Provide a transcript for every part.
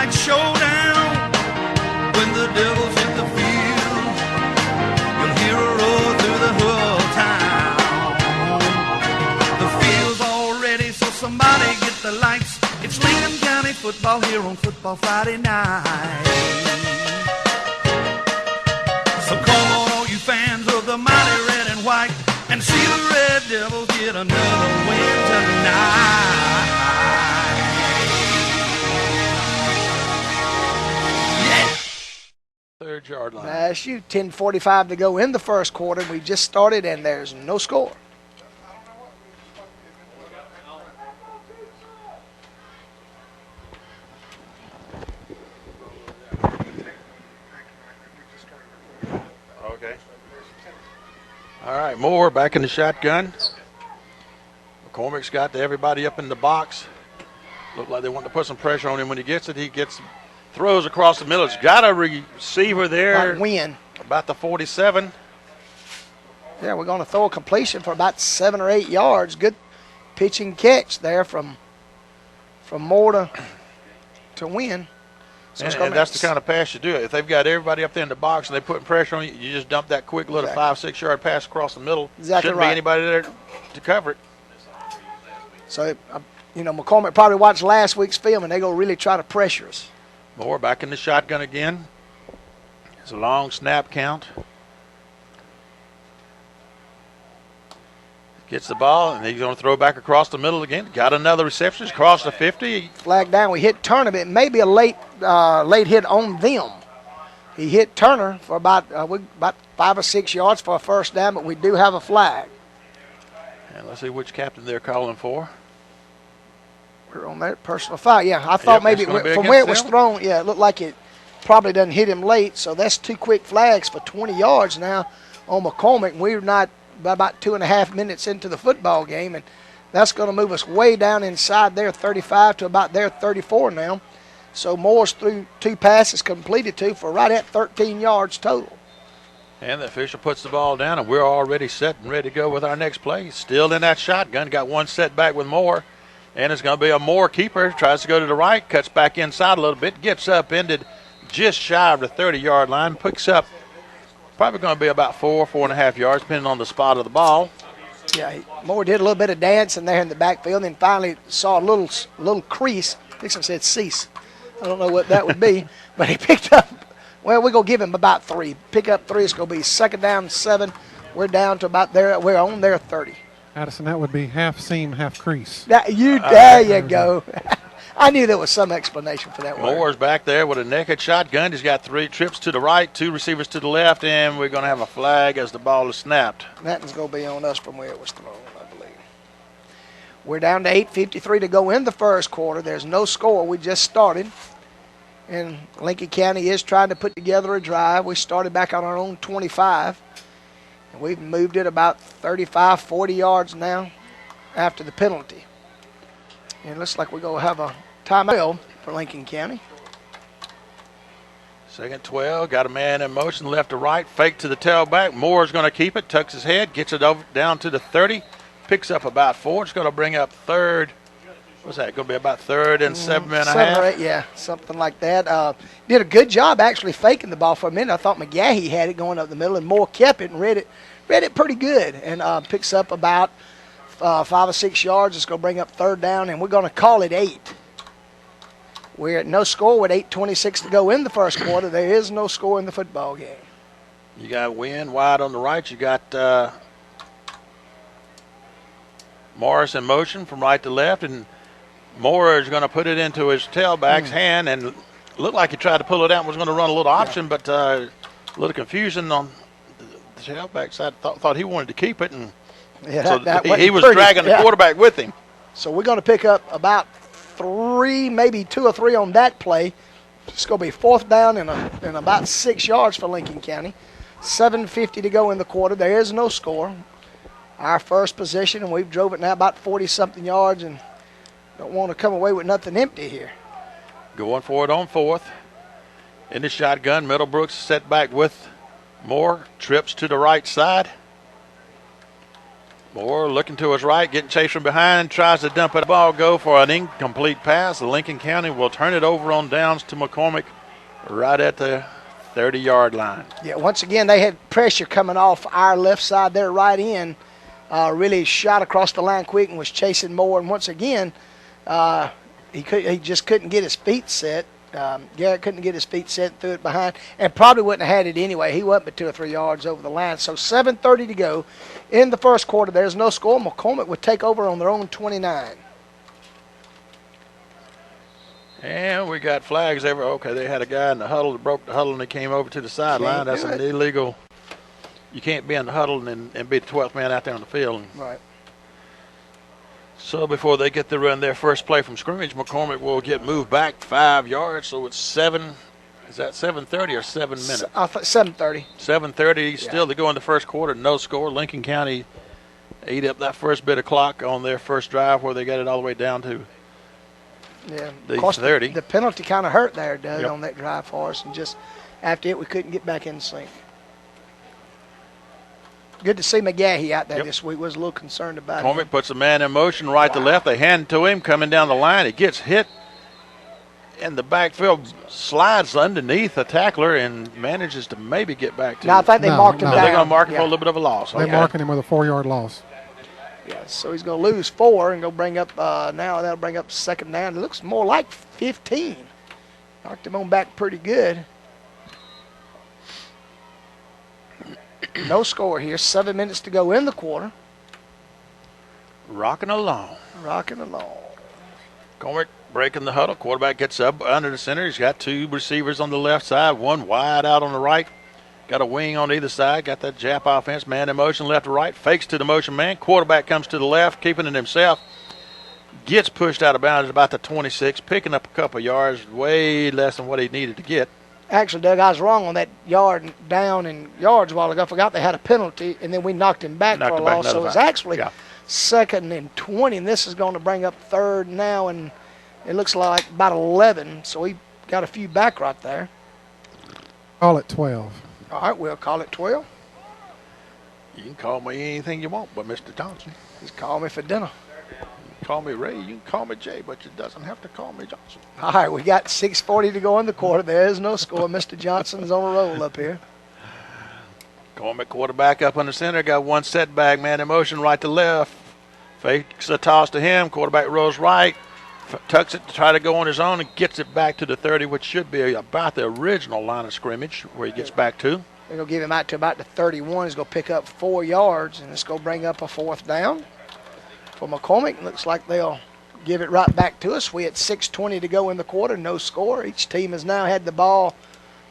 night showdown. When the devil's in the field, you'll hear a roar through the whole town. The field's all ready, so somebody get the lights. It's Lincoln County football here on Football Friday night. So come on, all you fans of the mighty red and white, and see the Red Devils get another win tonight. Yeah. 3rd-yard line. That's you. 10:45 to go in the first quarter. We just started, and there's no score. Okay. All right, Moore back in the shotgun. McCormick's got everybody up in the box. Look like they want to put some pressure on him. When he gets it, throws across the middle. He's got a receiver there. Win. About the 47. Yeah, we're going to throw a completion for about 7 or 8 yards. Good pitch and catch there from Moore to Win. So and that's the kind of pass you do. If they've got everybody up there in the box and they're putting pressure on you, you just dump that quick little 5-6 yard pass across the middle. Exactly. Shouldn't be anybody there to cover it. So, McCormick probably watched last week's film, and they're going to really try to pressure us. Moore back in the shotgun again. It's a long snap count. Gets the ball, and he's going to throw back across the middle again. Got another reception. He's crossed the 50. Flag down. We hit Turner, but it may be a late hit on them. He hit Turner for about 5 or 6 yards for a first down, but we do have a flag. And let's see which captain they're calling for. We're on that personal foul. Yeah, I thought maybe from where it was thrown, it looked like it probably doesn't hit him late. So that's 2 quick flags for 20 yards now on McCormick. We're not about 2.5 minutes into the football game, and that's going to move us way down inside their 35 to about their 34 now. So Moore's threw 2 passes, completed 2 for right at 13 yards total. And the official puts the ball down, and we're already set and ready to go with our next play. Still in that shotgun, got one setback with Moore, and it's going to be a Moore keeper. Tries to go to the right, cuts back inside a little bit, gets upended just shy of the 30-yard line, picks up probably going to be about 4.5 yards, depending on the spot of the ball. Yeah, Moore did a little bit of dancing there in the backfield, and then finally saw a little crease. I think someone said cease. I don't know what that would be, but he picked up. Well, we're going to give him about 3. Pick up 3. It's going to be 2nd down 7. We're down to about there. We're on their 30. Addison, that would be half seam, half crease. There you go. I knew there was some explanation for that word. Moore's back there with a naked shotgun. He's got 3 trips to the right, 2 receivers to the left, and we're going to have a flag as the ball is snapped. That one's going to be on us from where it was thrown, I believe. We're down to 8:53 to go in the first quarter. There's no score. We just started. And Lincoln County is trying to put together a drive. We started back on our own 25. And we've moved it about 35, 40 yards now after the penalty. And it looks like we're going to have a timeout for Lincoln County. 2nd 12, got a man in motion left to right, fake to the tailback. Moore's going to keep it, tucks his head, gets it over down to the 30, picks up about 4. It's going to bring up 3rd. What's that? Going to be about 3rd and 7.5. 7 or 8, yeah, something like that. Did a good job actually faking the ball for a minute. I thought McGahee had it going up the middle, and Moore kept it and read it pretty good, and picks up about 5 or 6 yards. It's going to bring up 3rd down, and we're going to call it 8. We're at no score with 8:26 to go in the first quarter. There is no score in the football game. You got Wynn wide on the right. You got Morris in motion from right to left, and Moore is going to put it into his tailback's hand, and looked like he tried to pull it out and was going to run a little option, but a little confusion on the tailback side. Thought he wanted to keep it, and he was dragging the quarterback with him. So we're going to pick up about 3, maybe 2 or 3 on that play. It's going to be 4th down and about 6 yards for Lincoln County. 7:50 to go in the quarter. There is no score. Our first possession, and we've drove it now about 40-something yards, and don't want to come away with nothing empty here. Going for it on 4th. In the shotgun, Middlebrooks set back with Moore. Trips to the right side. Moore looking to his right, getting chased from behind, tries to dump it. Ball go for an incomplete pass. Lincoln County will turn it over on downs to McCormick right at the 30-yard line. Yeah, once again, they had pressure coming off our left side there, right in. Really shot across the line quick and was chasing Moore. And once again, he just couldn't get his feet set. Garrett couldn't get his feet set, threw it behind, and probably wouldn't have had it anyway. He went but 2 or 3 yards over the line. So 7:30 to go in the first quarter. There's no score. McCormick would take over on their own 29. And we got flags everywhere. Okay, they had a guy in the huddle that broke the huddle and he came over to the sideline. That's an illegal. You can't be in the huddle and be the 12th man out there on the field. Right. So before they get to run their first play from scrimmage, McCormick will get moved back 5 yards. So it's 7. Is that 7:30 or 7 minutes? 7:30. 7:30 still to go in the first quarter. No score. Lincoln County ate up that first bit of clock on their first drive where they got it all the way down to the 30. The penalty kind of hurt there, Doug, on that drive for us. And just after it, we couldn't get back in sync. Good to see McGahee out there this week. Was a little concerned about him. McCormick puts a man in motion right to left. They hand it to him coming down the line. He gets hit in the backfield, slides underneath a tackler and manages to maybe get back to I think they marked him down. They're going to mark him for a little bit of a loss. They're marking him with a 4-yard loss. Yeah, so he's going to lose 4 and go bring up now that'll bring up second down. It looks more like 15. Knocked him on back pretty good. No score here. 7 minutes to go in the quarter. Rocking along. McCormick breaking the huddle. Quarterback gets up under the center. He's got 2 receivers on the left side, 1 wide out on the right. Got a wing on either side. Got that Jap offense. Man in motion left to right. Fakes to the motion man. Quarterback comes to the left, keeping it himself. Gets pushed out of bounds at about the 26, picking up a couple yards, way less than what he needed to get. Actually, Doug, I was wrong on that yard down in yards a while ago. I forgot they had a penalty, and then we knocked him back for a loss. So it's actually 2nd and 20, and this is going to bring up 3rd now, and it looks like about 11. So we got a few back right there. Call it 12. All right, we'll call it 12. You can call me anything you want, but Mr. Johnson. He's calling me for dinner. Call me Ray, you can call me Jay, but you doesn't have to call me Johnson. All right, we got 6:40 to go in the quarter. There is no score. Mr. Johnson's on a roll up here. McCormick quarterback up on the center, got 1 setback, man in motion right to left. Fakes a toss to him, quarterback rolls right, tucks it to try to go on his own and gets it back to the 30, which should be about the original line of scrimmage where he gets back to. They're going to give him out to about the 31. He's going to pick up 4 yards, and it's going to bring up a 4th down. For McCormick, looks like they'll give it right back to us. We had 6:20 to go in the quarter, no score. Each team has now had the ball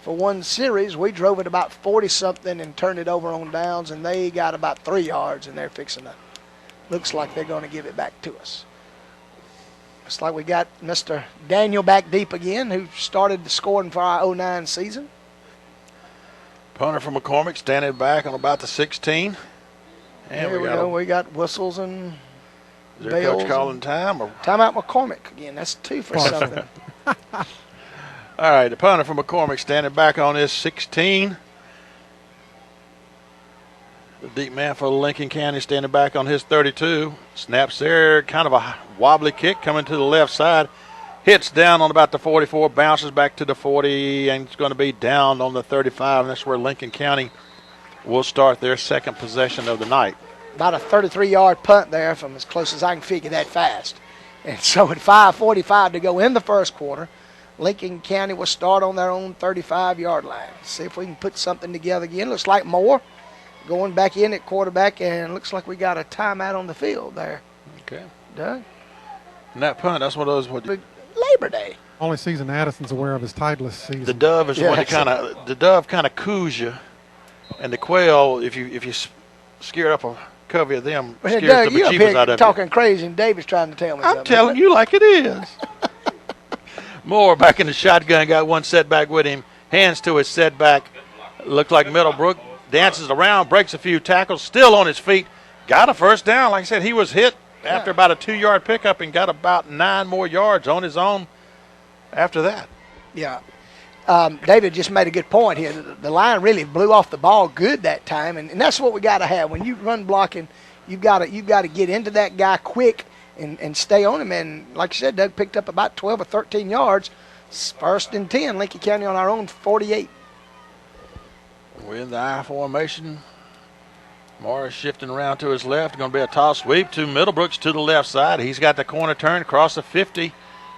for 1 series. We drove it about 40-something and turned it over on downs, and they got about 3 yards, and they're fixing to. Looks like they're going to give it back to us. Looks like we got Mr. Daniel back deep again, who started the scoring for our 09 season. Punter from McCormick standing back on about the 16. And Here we go. We got whistles and is there coach calling time? Or? Timeout McCormick again. That's 2 for something. All right, the punter from McCormick standing back on his 16. The deep man for Lincoln County standing back on his 32. Snaps there, kind of a wobbly kick coming to the left side. Hits down on about the 44, bounces back to the 40, and it's going to be down on the 35. And that's where Lincoln County will start their second possession of the night. About a 33-yard punt there from as close as I can figure that fast. And so at 5:45 to go in the first quarter, Lincoln County will start on their own 35-yard line. See if we can put something together again. Looks like Moore going back in at quarterback, and looks like we got a timeout on the field there. Okay. Doug? And that punt, that's one of those. Labor Day. Only season Addison's aware of his Titleist season. The dove is the one that the dove kind of coos you, and the quail, if you scare up a covey of them, scares Doug, the bejeebus out of you. Talking crazy, and David's trying to tell me something. I'm telling you like it is. Moore back in the shotgun, got 1 setback with him. Hands to his setback. Looked like Middlebrook. Dances around, breaks a few tackles, still on his feet. Got a first down. Like I said, he was hit after about a 2-yard pickup and got about 9 more yards on his own after that. Yeah. David just made a good point here. The line really blew off the ball good that time, and that's what we got to have. When you run blocking, you've got to get into that guy quick and stay on him. And like you said, Doug picked up about 12 or 13 yards. First and 10, Lincoln County on our own 48. We're in the I formation. Morris shifting around to his left. Going to be a toss sweep to Middlebrooks to the left side. He's got the corner turn across the 50.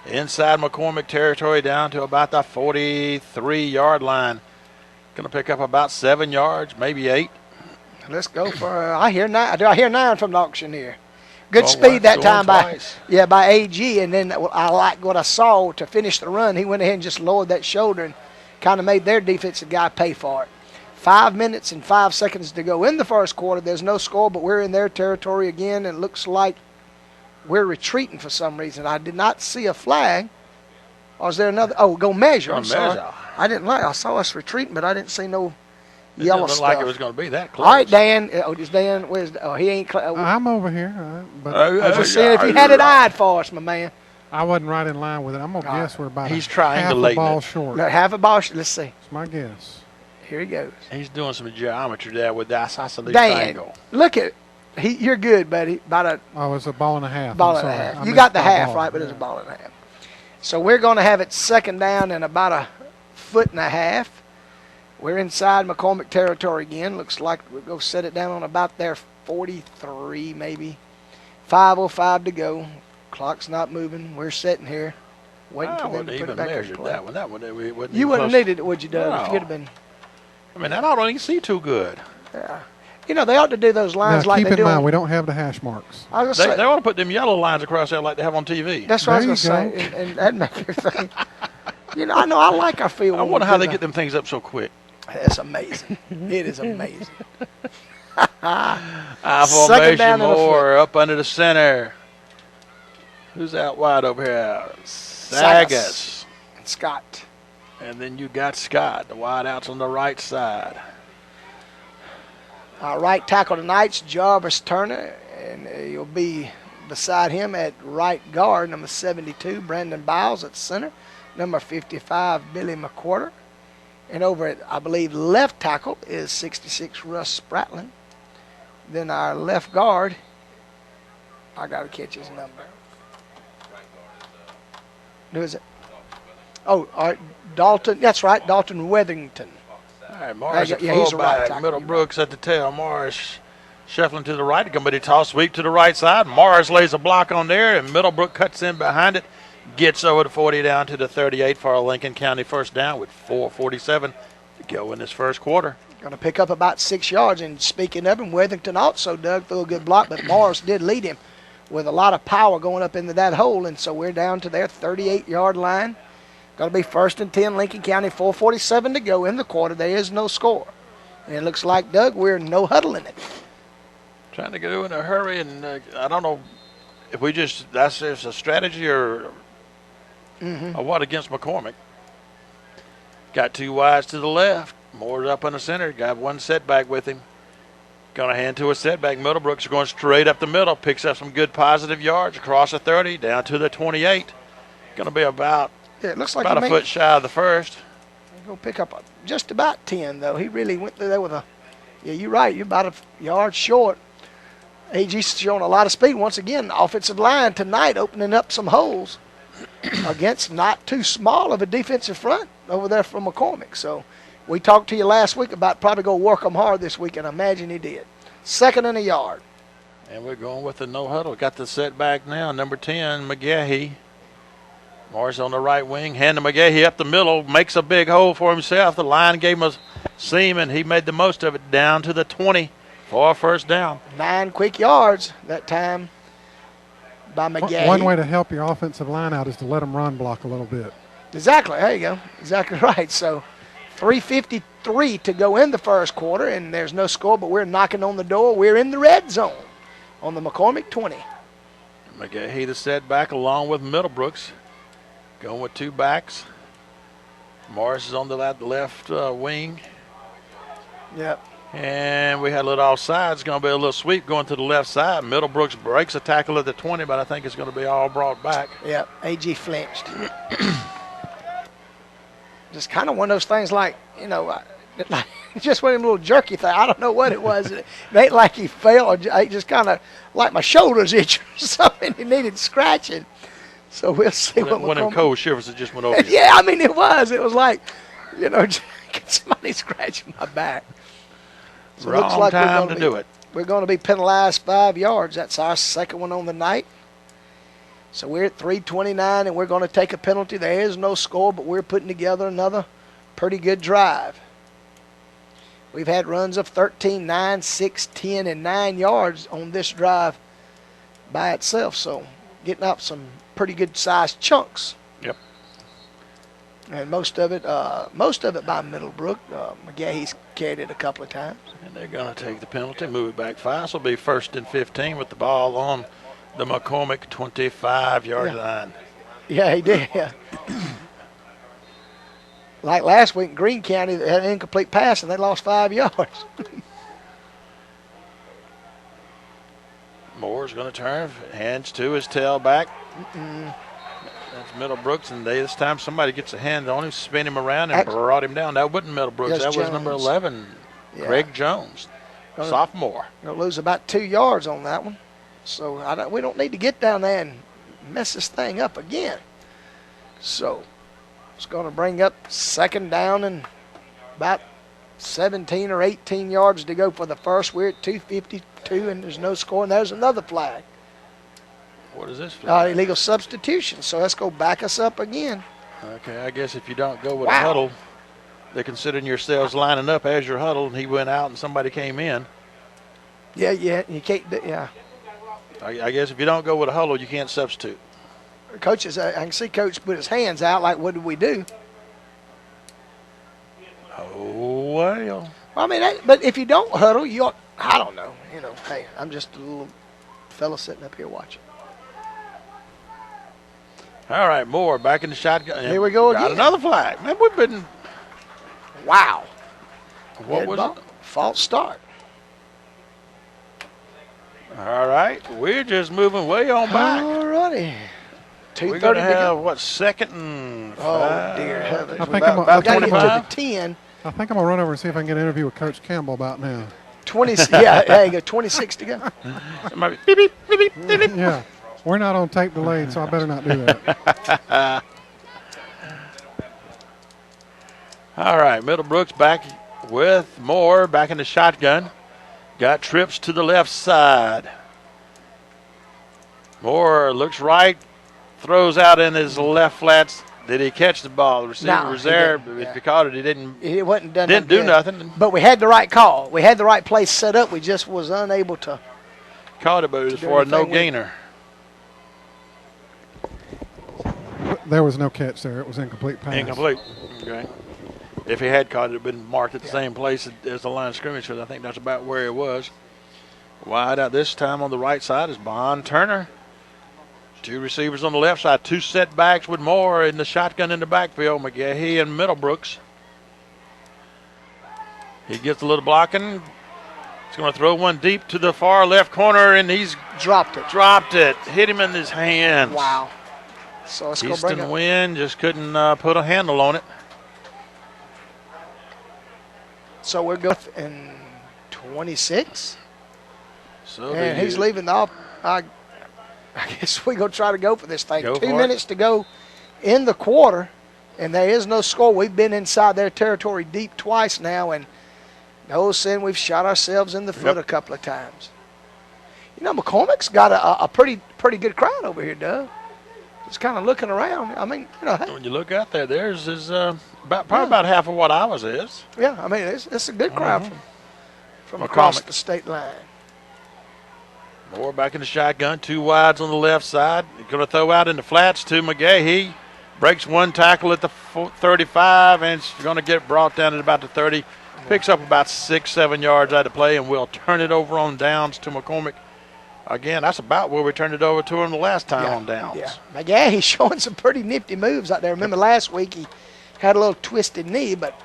Inside McCormick territory down to about the 43-yard line. Going to pick up about 7 yards, maybe 8. Let's go for, I hear 9. Do I hear 9 from the auctioneer? Good speed that time by AG. And then I like what I saw to finish the run. He went ahead and just lowered that shoulder and kind of made their defensive guy pay for it. 5 minutes and 5 seconds to go in the first quarter. There's no score, but we're in their territory again. And it looks like we're retreating for some reason. I did not see a flag. Or is there another? Oh, go measure. I'm sorry. I didn't like. I saw us retreating, but I didn't see no yellow stuff. It didn't look like it was going to be that close. All right, Dan. Oh, is Dan? Where's? Oh, he ain't. I'm over here. But I was just saying if you had it eyed for us, my man. I wasn't right in line with it. I'm gonna guess we're about half a ball short. No, half a ball. Let's see. It's my guess. Here he goes. He's doing some geometry there with the isosceles Dan, triangle. look at it. You're good, buddy. It's a ball and a half. Ball and a half. You got the half right, but it's a ball and a half. So we're going to have it second down and about a foot and a half. We're inside McCormick territory again. Looks like we'll go set it down on about their 43, maybe. 5:05 to go. Clock's not moving. We're sitting here waiting for them to put it back in play. That one. That one. You wouldn't have needed it, would you, Doug? No. If you'd have been. I mean, that I don't even see too good. Yeah. You know, they ought to do those lines now, like they do. Keep in mind, we don't have the hash marks. I was gonna say, They ought to put them yellow lines across there like they have on TV. that's what I was going to say. And that'd make everything. You know, I like our field. I wonder how they get them things up so quick. That's amazing. It is amazing. I formation more up under the center. Who's out wide over here? Sagas. And Scott. And then you got Scott. The wide outs on the right side. Our right tackle tonight's Jarvis Turner, and you'll be beside him at right guard, number 72, Brandon Biles at center, number 55, Billy McQuarter. And over at, I believe, left tackle is 66, Russ Spratlin. Then our left guard, I got to catch his number. Who is it? Oh, all right, Dalton. That's right, Dalton Weatherington. All right, Morris at he's fullback. right Middlebrooks at the tail. Morris shuffling to the right. Going to be a toss sweep to the right side. Morris lays a block on there, and Middlebrook cuts in behind it. Gets over the 40 down to the 38 for a Lincoln County first down with 4:47 to go in this first quarter. Going to pick up about 6 yards. And speaking of him, Weatherington also, Doug, threw a good block, but Morris did lead him with a lot of power going up into that hole. And so we're down to their 38-yard line. Going to be first and 10, Lincoln County, 4:47 to go in the quarter. There is no score. And it looks like, Doug, we're no huddling it. Trying to get in a hurry, and I don't know if we that's just a strategy or what against McCormick. Got two wides to the left. Moore's up in the center. Got one setback with him. Going to hand to a setback. Middlebrooks going straight up the middle. Picks up some good positive yards across the 30 down to the 28. Going to be about it looks like about a foot shy of the first. Go pick up just about 10, though. He really went through there with a. Yeah, you're right. You're about a yard short. AG's showing a lot of speed. Once again, offensive line tonight opening up some holes against not too small of a defensive front over there from McCormick. So we talked to you last week about probably go work them hard this week, and I imagine he did. Second and a yard. And we're going with the no huddle. Got the setback now. Number 10, McGahee. Morris on the right wing. Hand to McGahee up the middle. Makes a big hole for himself. The line gave him a seam, and he made the most of it down to the 20 for a first down. 9 quick yards that time by McGahee. One way to help your offensive line out is to let them run block a little bit. Exactly. There you go. Exactly right. So 3:53 to go in the first quarter, and there's no score, but we're knocking on the door. We're in the red zone on the McCormick 20. McGahee the setback along with Middlebrooks. Going with two backs. Morris is on the left wing. Yep. And we had a little offside. It's going to be a little sweep going to the left side. Middlebrooks breaks a tackle at the 20, but I think it's going to be all brought back. Yep. AG flinched. just kind of one of those things like, just one of them little jerky things. I don't know what it was. It ain't like he fell. Or just kind of like my shoulders itch or something. He needed scratching. So we'll see what one of them cold shivers that just went over you. Yeah, I mean, it was. It was like, somebody scratching my back. So Wrong looks like time to do it. We're going to be penalized 5 yards. That's our second one on the night. So we're at 3:29, and we're going to take a penalty. There is no score, but we're putting together another pretty good drive. We've had runs of 13, 9, 6, 10, and 9 yards on this drive by itself. So getting up some pretty good sized chunks. Yep. And most of it by Middlebrook. McGahee's carried it a couple of times. And they're going to take the penalty, move it back 5. So it'll be 1st and 15 with the ball on the McCormick 25-yard line. Yeah, he did. Yeah. Like last week in Greene County, they had an incomplete pass and they lost 5 yards. Moore's going to turn, hands to his tailback. That's Middlebrooks, and this time somebody gets a hand on him, spin him around, and brought him down. That wasn't Middlebrooks. That was number 11, Craig Jones, sophomore. Going to lose about 2 yards on that one. So we don't need to get down there and mess this thing up again. So it's going to bring up 2nd down and about 17 or 18 yards to go for the first. We're at 2:52, and there's no score, and there's another flag. What is this flag? Illegal substitution. So let's go back us up again. Okay, I guess if you don't go with a huddle, they're considering yourselves lining up as your huddle, and he went out and somebody came in. Yeah, you can't. Yeah. I guess if you don't go with a huddle, you can't substitute. Coaches, I can see Coach put his hands out like, what did we do? Oh, well. I mean, but if you don't huddle, I don't know. Hey, I'm just a little fella sitting up here watching. All right, Moore back in the shotgun. Here we go again. Got another flag. Man, we've been. Wow. What was it? False start. All right, we're just moving way on back. All righty. We're going to have, 2nd and 5? Oh, dear heavens. I think about 25? 10. I think I'm going to run over and see if I can get an interview with Coach Campbell about now. 20, yeah, there you go, 26 to go. It might be beep, beep, beep, beep, beep. Yeah, we're not on tape delayed, so I better not do that. All right, Middlebrooks back with Moore, back in the shotgun. Got trips to the left side. Moore looks right, throws out in his left flats. Did he catch the ball? The receiver was there, but if he caught it, he didn't. It wasn't done. Didn't do nothing. But we had the right call. We had the right place set up. We just was unable to. Caught it, but it was for a no gainer. There was no catch there. It was incomplete pass. Incomplete. Okay. If he had caught it, it would have been marked at the same place as the line of scrimmage, because I think that's about where it was. Wide out this time on the right side is Bond Turner. 2 receivers on the left side, 2 setbacks with Moore in the shotgun in the backfield, McGahee and Middlebrooks. He gets a little blocking. He's going to throw one deep to the far left corner, and he's dropped it. Hit him in his hands. Wow. So let's go bring it. Easton Wynn just couldn't put a handle on it. So we're going in 26. So and he's leaving the I guess we're going to try to go for this thing. 2 minutes to go in the quarter, and there is no score. We've been inside their territory deep twice now, and no sin, we've shot ourselves in the foot a couple of times. McCormick's got a pretty good crowd over here, Doug. Just kind of looking around. I mean, hey. When you look out there, theirs is probably about half of what ours is. Yeah, I mean, it's a good crowd from across the state line. Moore back in the shotgun, 2 wides on the left side. He's going to throw out in the flats to McGahee. Breaks 1 tackle at the 35, and it's going to get brought down at about the 30. Picks up about 6-7 yards out of play, and we'll turn it over on downs to McCormick. Again, that's about where we turned it over to him the last time on downs. Yeah, McGahee's showing some pretty nifty moves out there. Remember last week he had a little twisted knee, but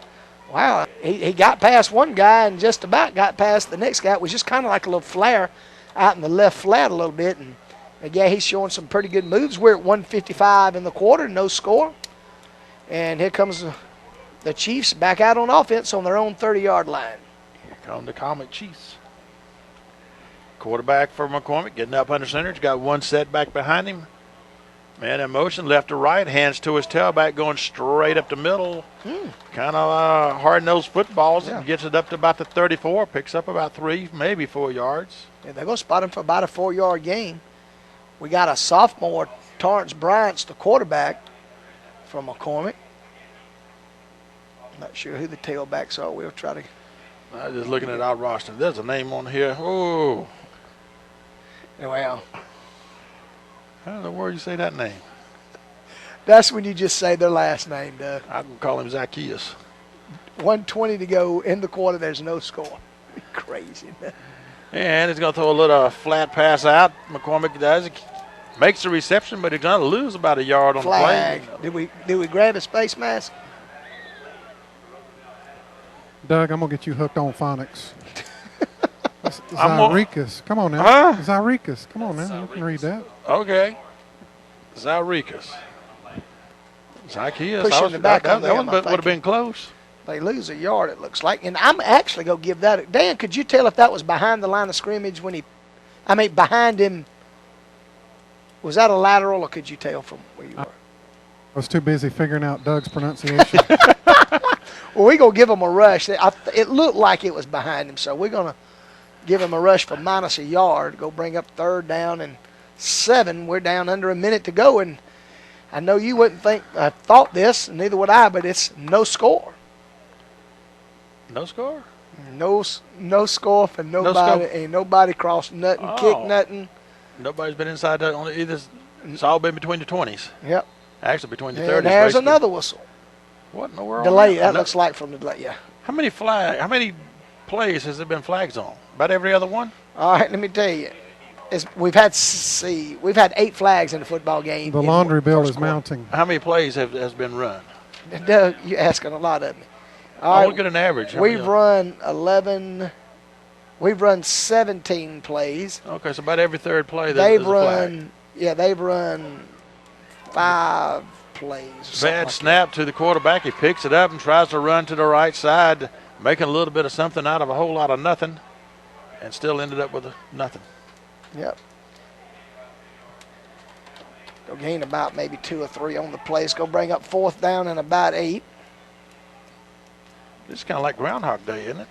wow, he got past one guy and just about got past the next guy. It was just kind of like a little flare out in the left flat a little bit. And again, he's showing some pretty good moves. We're at 1:55 in the quarter, no score. And here comes The Chiefs back out on offense on their own 30-yard line. Here come the Comic Chiefs. Quarterback for McCormick, getting up under center. He's got one setback behind him. Man in motion, left to right, hands to his tailback, going straight up the middle. Kind of hard-nosed footballs, and gets it up to about the 34, picks up about 3, maybe 4 yards. Yeah, they're going to spot him for about a 4-yard gain. We got a sophomore, Torrance Bryant's the quarterback from McCormick. Not sure who the tailbacks are. We'll try to. I'm just looking at our roster. There's a name on here. Oh. Well, How in the world you say that name? that's when you just say their last name, Doug. I can call him Zacchaeus. 1:20 to go in the quarter. There's no score. Crazy. And he's going to throw a little flat pass out. McCormick does. He makes the reception, but he's going to lose about a yard on Flag. the play. Did we grab his face mask? Doug, I'm going to get you hooked on phonics. Zyricus. Come on now. Huh? Zyricus. Come on now. You can read that. Okay. Zyricus. Zacchaeus. Pushing the back on that them, one would have been close. They lose a yard, it looks like. And I'm actually going to give that. Dan, could you tell if that was behind the line of scrimmage when behind him? Was that a lateral, or could you tell from where you were? I was too busy figuring out Doug's pronunciation. Well, we're going to give him a rush. It looked like it was behind him, so we're going to give him a rush for minus a yard. Go bring up 3rd down and 7. We're down under a minute to go, and I know you wouldn't thought this, and neither would I, but it's no score. No score? No score for nobody. Ain't nobody crossed nothing, kicked nothing. Nobody's been inside that on either. It's all been between the 20s. Yep. Actually, between the 30s. And there's basically. another whistle. What in the world? Delay. That looks like from the delay. Yeah. How many plays has there been flags on? About every other one? All right. Let me tell you. We've had 8 flags in the football game. The laundry bill is mounting. How many plays has been run? Doug, you're asking a lot of me. I want to get an average. We've run 11. We've run 17 plays. Okay, so about every 3rd play They've there's a flag. they've run 5 plays. Bad snap to the quarterback. He picks it up and tries to run to the right side, making a little bit of something out of a whole lot of nothing, and still ended up with nothing. Yep. They'll gain about maybe 2 or 3 on the play. It's going to bring up 4th down and about 8. This is kind of like Groundhog Day, isn't it?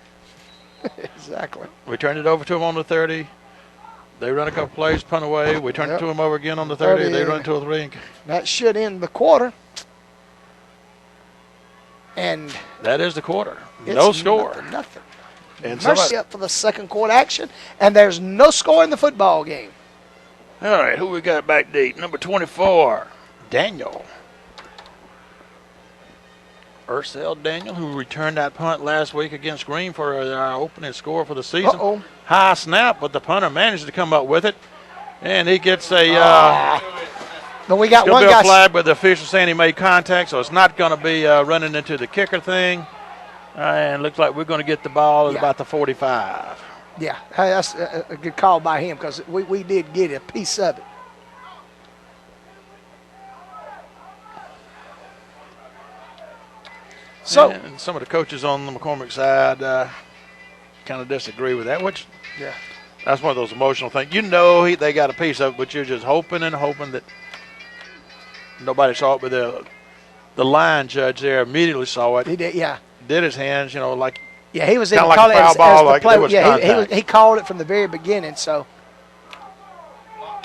Exactly. We turned it over to them on the 30. They run a couple plays, punt away. We turn it to them over again on the 30. They run 2 or 3. That should end the quarter. And that is the quarter. No score. Nothing. And Mercy up for the 2nd quarter action, and there's no score in the football game. All right, who we got back deep? Number 24, Daniel. Ursel Daniel, who returned that punt last week against Green for our opening score for the season. Uh-oh. High snap, but the punter managed to come up with it. And he gets a but we got one guy. flag, but the official saying he made contact, so it's not going to be running into the kicker thing. And looks like we're going to get the ball at about the 45. Yeah, hey, that's a good call by him because we did get a piece of it. So, and some of the coaches on the McCormick side kind of disagree with that, which that's one of those emotional things. You know they got a piece of it, but you're just hoping and hoping that nobody saw it. But the line judge there immediately saw it. He did, yeah. Did his hands, like he was even like calling it as the play. Yeah, he called it from the very beginning. So,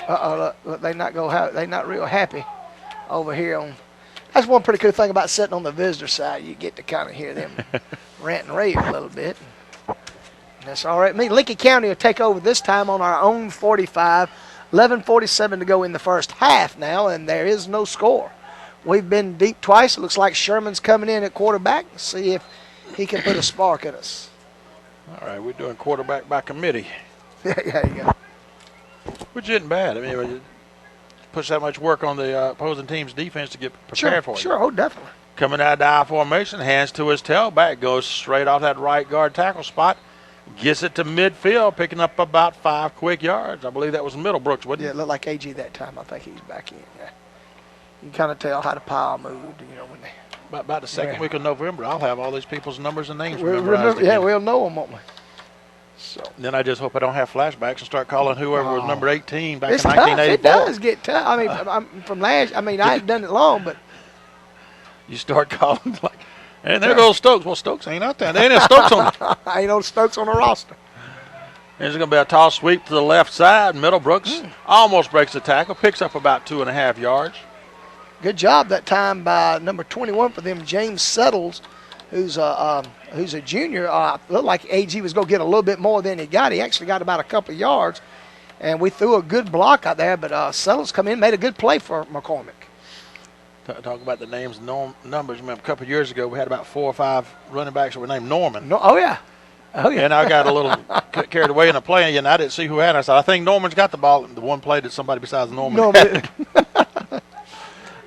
look, they not real happy over here on. That's one pretty cool thing about sitting on the visitor side. You get to kind of hear them rant and rave a little bit. And that's all right. Lincoln County will take over this time on our own 45. 11:47 to go in the first half now, and there is no score. We've been deep twice. It looks like Sherman's coming in at quarterback. See if he can put a spark in us. All right, we're doing quarterback by committee. There you go. Which isn't bad. I mean, it puts that much work on the opposing team's defense to get prepared for you. Sure, definitely. Coming out of the I formation, hands to his tailback, goes straight off that right guard tackle spot, gets it to midfield, picking up about 5 quick yards. I believe that was Middlebrooks, wasn't it? Yeah, it looked like AG that time. I think he's back in. Yeah. You can kind of tell how the pile moved, when they About the second week of November, I'll have all these people's numbers and names We'll memorized again. we'll know them, won't we? So. Then I just hope I don't have flashbacks and start calling whoever was number 18 back it's in 1984. It does get tough. I mean, I hadn't done it long, but you start calling like, and there goes Stokes. Well, Stokes ain't out there. There ain't no Stokes on. Ain't no Stokes on the roster. There's going to be a toss sweep to the left side. Middlebrooks almost breaks the tackle, picks up about 2.5 yards. Good job that time by number 21 for them, James Settles, who's a junior. Looked like AG was going to get a little bit more than he got. He actually got about a couple of yards, and we threw a good block out there. But Settles come in, made a good play for McCormick. Talk about the names and numbers. Remember, a couple of years ago, we had about 4 or 5 running backs that were named Norman. Oh, yeah. And I got a little carried away in the play, and I didn't see who had it. I said, I think Norman's got the ball. The one play that somebody besides Norman had.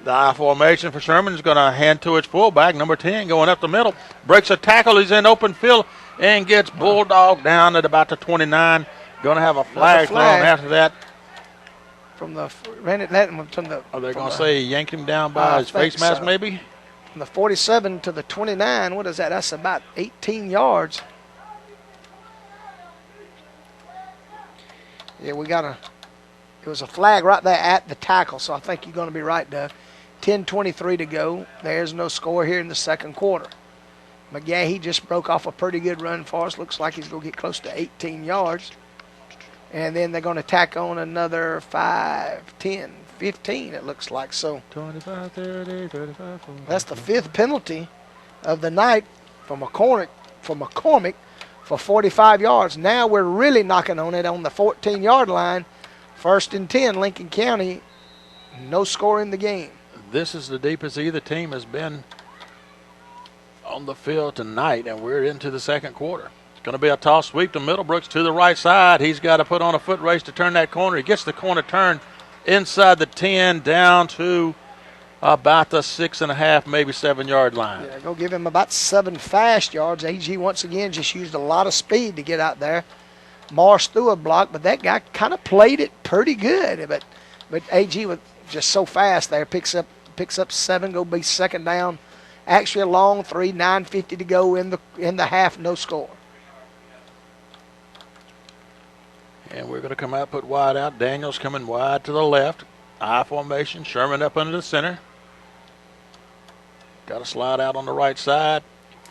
The I formation for Sherman is going to hand to its fullback, number 10, going up the middle. Breaks a tackle. He's in open field and gets bulldogged down at about the 29. Going to have a flag thrown after that. From the Are they going to say he yanked him down by his face mask, maybe? From the 47 to the 29. What is that? That's about 18 yards. Yeah, it was a flag right there at the tackle, so I think you're going to be right, Doug. 10:23 to go. There's no score here in the second quarter. McGahee just broke off a pretty good run for us. Looks like he's going to get close to 18 yards. And then they're going to tack on another 5, 10, 15, it looks like. So 25, 30, 35, 40. That's the 5th penalty of the night for McCormick for 45 yards. Now we're really knocking on it on the 14-yard line. 1st and 10, Lincoln County. No score in the game. This is the deepest either team has been on the field tonight, and we're into the second quarter. It's going to be a toss sweep to Middlebrooks to the right side. He's got to put on a foot race to turn that corner. He gets the corner turned inside the 10 down to about the 6.5, maybe 7-yard line. Yeah, go give him about 7 fast yards. AG once again just used a lot of speed to get out there. Morris threw a block, but that guy kind of played it pretty good. But AG was just so fast there. Picks up 7, go be second down. Actually a long 3, 9:50 to go in the half, no score. And we're going to come out, put wide out. Daniels coming wide to the left. I formation. Sherman up under the center. Got to slide out on the right side.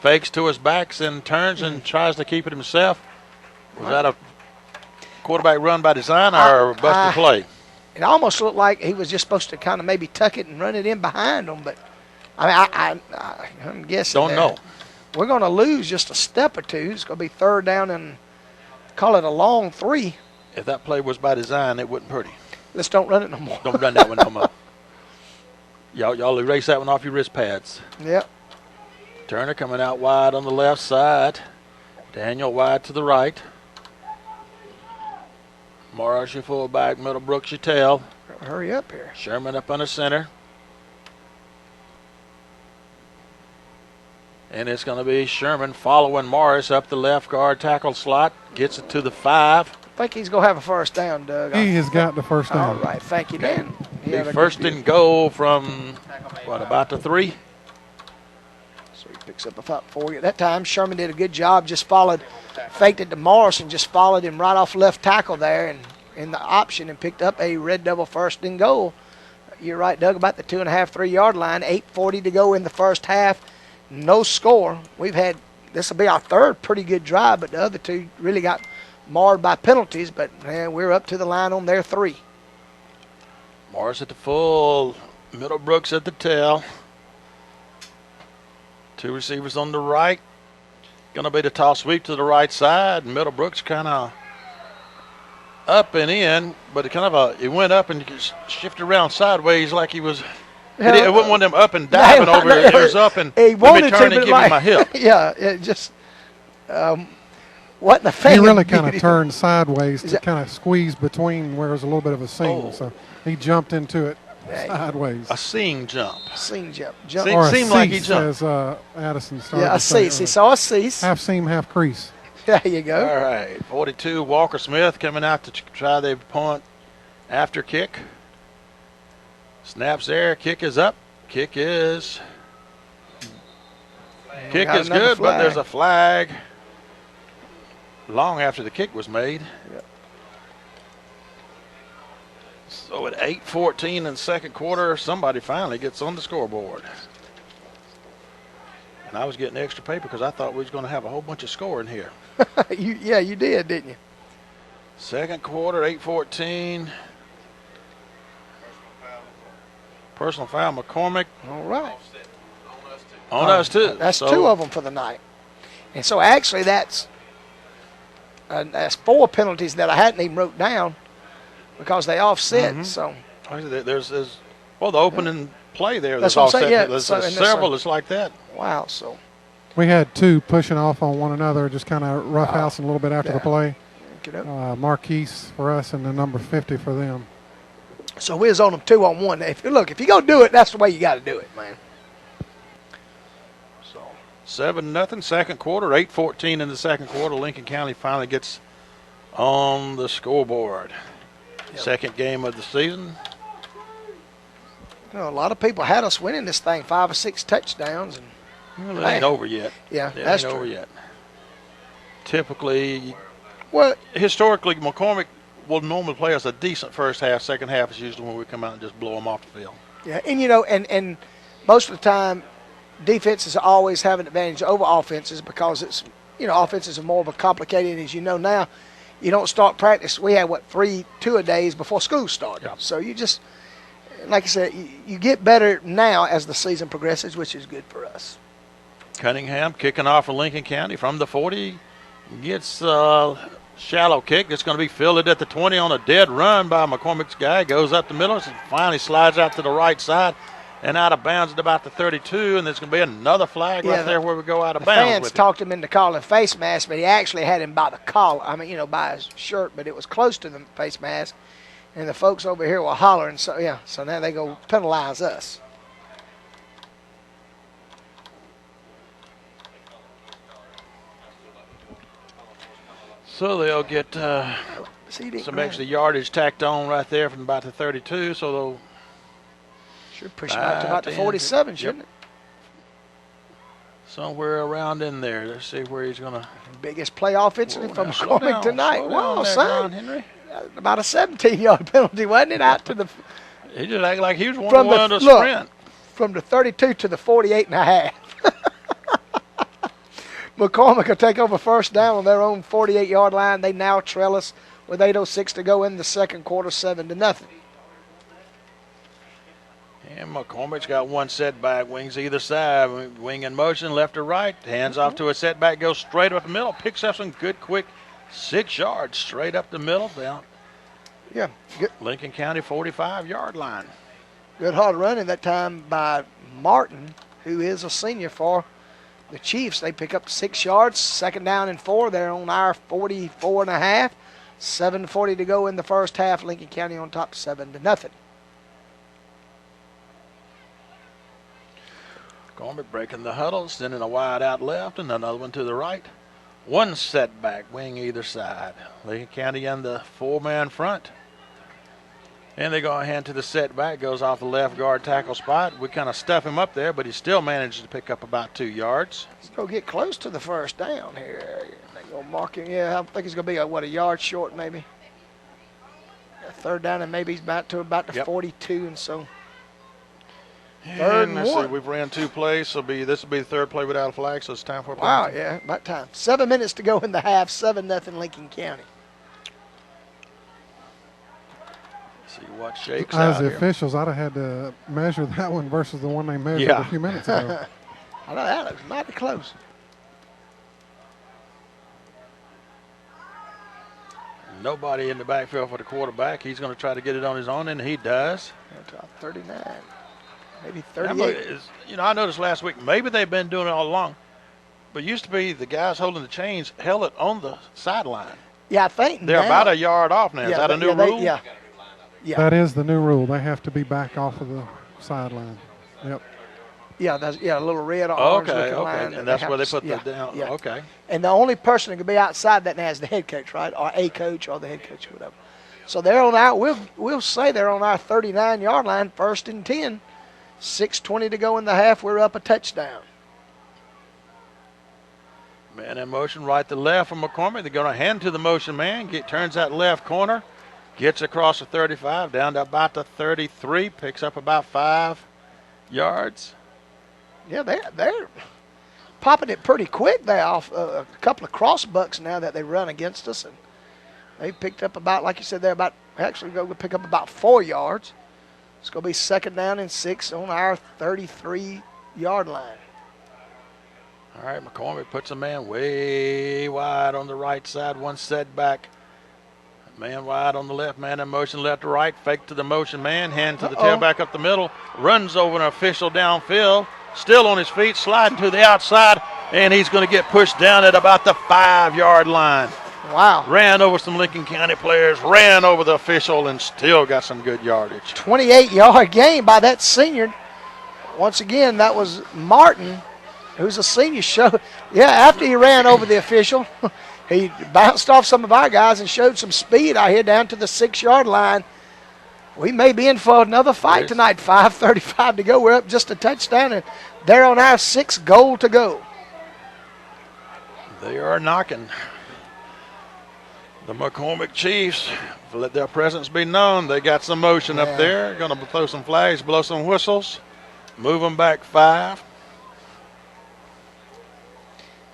Fakes to his backs and turns and tries to keep it himself. Was that a quarterback run by design or a busted play? It almost looked like he was just supposed to kind of maybe tuck it and run it in behind him, but I'm guessing. Don't know. We're going to lose just a step or two. It's going to be 3rd down and call it a long 3. If that play was by design, it wasn't pretty. Let's don't run it no more. Don't run that one no more. Y'all erase that one off your wrist pads. Yep. Turner coming out wide on the left side. Daniel wide to the right. Morris, your fullback. Middlebrooks, your tail. Hurry up here. Sherman up under center. And it's going to be Sherman following Morris up the left guard tackle slot. Gets it to the 5. I think he's going to have a first down, Doug. He has got the first down. All right. Thank you, Dan. First and goal from, about the 3? So he picks up about 4. At that time, Sherman did a good job. Faked it to Morris and just followed him right off left tackle there and in the option and picked up a Red Devil first and goal. You're right, Doug, about the 2.5, 3-yard line. 8:40 to go in the first half. No score. This will be our 3rd pretty good drive, but the other 2 really got marred by penalties, but we're up to the line on their 3. Morris at the full. Middlebrooks at the tail. 2 receivers on the right. Going to be the toss sweep to the right side. Middlebrooks kind of up and in, but it went up and shifted around sideways like he was. It wasn't one of them up and diving over. It was up and he let me turn and give him my hip. Yeah, it just wasn't a fan. He really kind of turned sideways to kind of squeeze between where there's a little bit of a seam. So he jumped into it sideways. A seam jump. Seam jump. Or seemed like he jumped. As Addison started. Yeah, a cease. He saw a cease. Half seam, half crease. There you go. All right, 42, Walker Smith coming out to try the punt after kick. Snaps there, kick is up. Kick is Kick is good, but there's a flag long after the kick was made. Yep. So at 8:14 in the second quarter, somebody finally gets on the scoreboard. And I was getting extra paper because I thought we was going to have a whole bunch of scoring here. you did, didn't you? Second quarter, 8:14. Personal foul, McCormick. All right. On us, too. That's two of them for the night. And so actually that's 4 penalties that I hadn't even wrote down because they offset. So there's the opening play there. That's what I'm saying. Yeah, there's several that's like that. Wow. So we had 2 pushing off on one another, just kind of roughhousing a little bit after the play. Marquise for us and the number 50 for them. So we was on them 2-on-1. If you're going to do it, that's the way you got to do it, man. 7-0 second quarter, 8:14 in the second quarter. Lincoln County finally gets on the scoreboard. Yep. Second game of the season. A lot of people had us winning this thing, 5 or 6 touchdowns. And it ain't over yet. Yeah, that's true. Over yet. Typically, historically, McCormick will normally play us a decent first half. Second half is usually when we come out and just blow them off the field. Yeah, and and most of the time, defenses always have an advantage over offenses because it's, offenses are more of a complicated, as you know now. You don't start practice. We had, 2-a-days before school started. Yeah. So you just, like I said, you get better now as the season progresses, which is good for us. Cunningham kicking off for Lincoln County from the 40. Gets shallow kick. It's going to be fielded at the 20 on a dead run by McCormick's guy. Goes up the middle. Finally slides out to the right side. And out of bounds at about the 32, and there's going to be another flag right there where we go out of bounds. Fans talked him into calling face mask, but he actually had him by the collar. By his shirt, but it was close to the face mask. And the folks over here were hollering. So now they go penalize us. So they'll get some extra yardage tacked on right there from about the 32. So they'll. Should push him out to about the 47, shouldn't it? Somewhere around in there. Let's see where he's going to. Biggest play offensively from McCormick tonight. Wow, son. Henry. About a 17-yard penalty, wasn't it? Out to the. He just acted like he was one to sprint. From the 32 to the 48.5. McCormick will take over first down on their own 48-yard line. They now trail us with 8:06 to go in the second quarter, 7-0. And McCormick's got one setback, wings either side. Wing in motion, left or right. Hands off to a setback, goes straight up the middle. Picks up some good, quick 6 yards straight up the middle down. Yeah. Good. Lincoln County 45-yard line. Good hard running that time by Martin, who is a senior for the Chiefs. They pick up 6 yards, second down and 4. They're on our 44.5. 7:40 to go in the first half. Lincoln County on top, 7-0. McCormick breaking the huddle, sending a wide out left and another one to the right. One setback, wing either side. Lincoln County in the 4-man front. And they go ahead to the setback, goes off the left guard tackle spot. We kind of stuff him up there, but he still manages to pick up about 2 yards. He's going to get close to the first down here. They're going to mark him. Yeah, I think he's going to be, a yard short maybe. A third down, and maybe he's about the 42, and so. And let's see, we've ran 2 plays, so this will be the third play without a flag, so it's time for a play. Wow, yeah, about time. 7 minutes to go in the half, 7-0 Lincoln County. See what shakes out As the officials, I'd have had to measure that one versus the one they measured a few minutes ago. I know that looks mighty close. Nobody in the backfield for the quarterback. He's going to try to get it on his own, and he does. 39, maybe 38. I noticed last week, maybe they've been doing it all along, but it used to be the guys holding the chains held it on the sideline. Yeah, I think they're about a yard off now. Is that a new rule? Yeah. That is the new rule. They have to be back off of the sideline. Yep. Yeah, that's a little red orange looking line. And that's where they put the down. Yeah. Okay. And the only person that can be outside that now is the head coach, right? Or a coach or the head coach or whatever. So they're on our, we'll say they're on our 39-yard line, 1st and 10. 6:20 to go in the half. We're up a touchdown. Man in motion, right to left from McCormick. They're going to hand to the motion man. Turns that left corner. Gets across the 35, down to about the 33. Picks up about 5 yards. Yeah, they're popping it pretty quick there off a couple of cross bucks now that they run against us. And they picked up about, like you said, they're about actually going to pick up about 4 yards. It's going to be 2nd down and 6 on our 33-yard line. All right, McCormick puts a man way wide on the right side, one setback. Man wide on the left, man in motion left to right, fake to the motion man, hand to the tailback up the middle, runs over an official downfield, still on his feet, sliding to the outside, and he's going to get pushed down at about the 5-yard line. Wow. Ran over some Lincoln County players, ran over the official, and still got some good yardage. 28-yard gain by that senior. Once again, that was Martin, who's a senior. After he ran over the official, he bounced off some of our guys and showed some speed out here down to the 6-yard line. We may be in for another fight tonight. 5:35 to go. We're up just a touchdown, and they're on our 6th goal to go. They are knocking. The McCormick Chiefs, let their presence be known. They got some motion up there. Going to throw some flags, blow some whistles, move them back 5.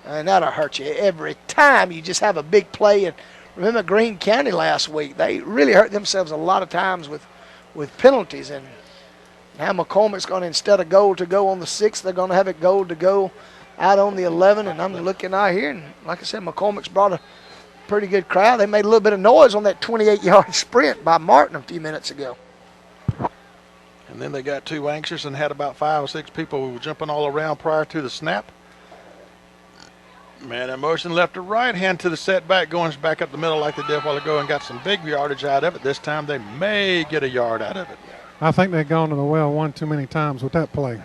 And that'll hurt you every time you just have a big play. And remember Greene County last week, they really hurt themselves a lot of times with penalties. And now McCormick's going to, instead of goal to go on the 6th, they're going to have it goal to go out on the 11. And I'm looking out here, and like I said, McCormick's brought a pretty good crowd. They made a little bit of noise on that 28-yard sprint by Martin a few minutes ago. And then they got too anxious and had about 5 or 6 people who were jumping all around prior to the snap. Man in motion left to right, hand to the setback, going back up the middle like they did a while ago and got some big yardage out of it. This time they may get a yard out of it. I think they've gone to the well one too many times with that play.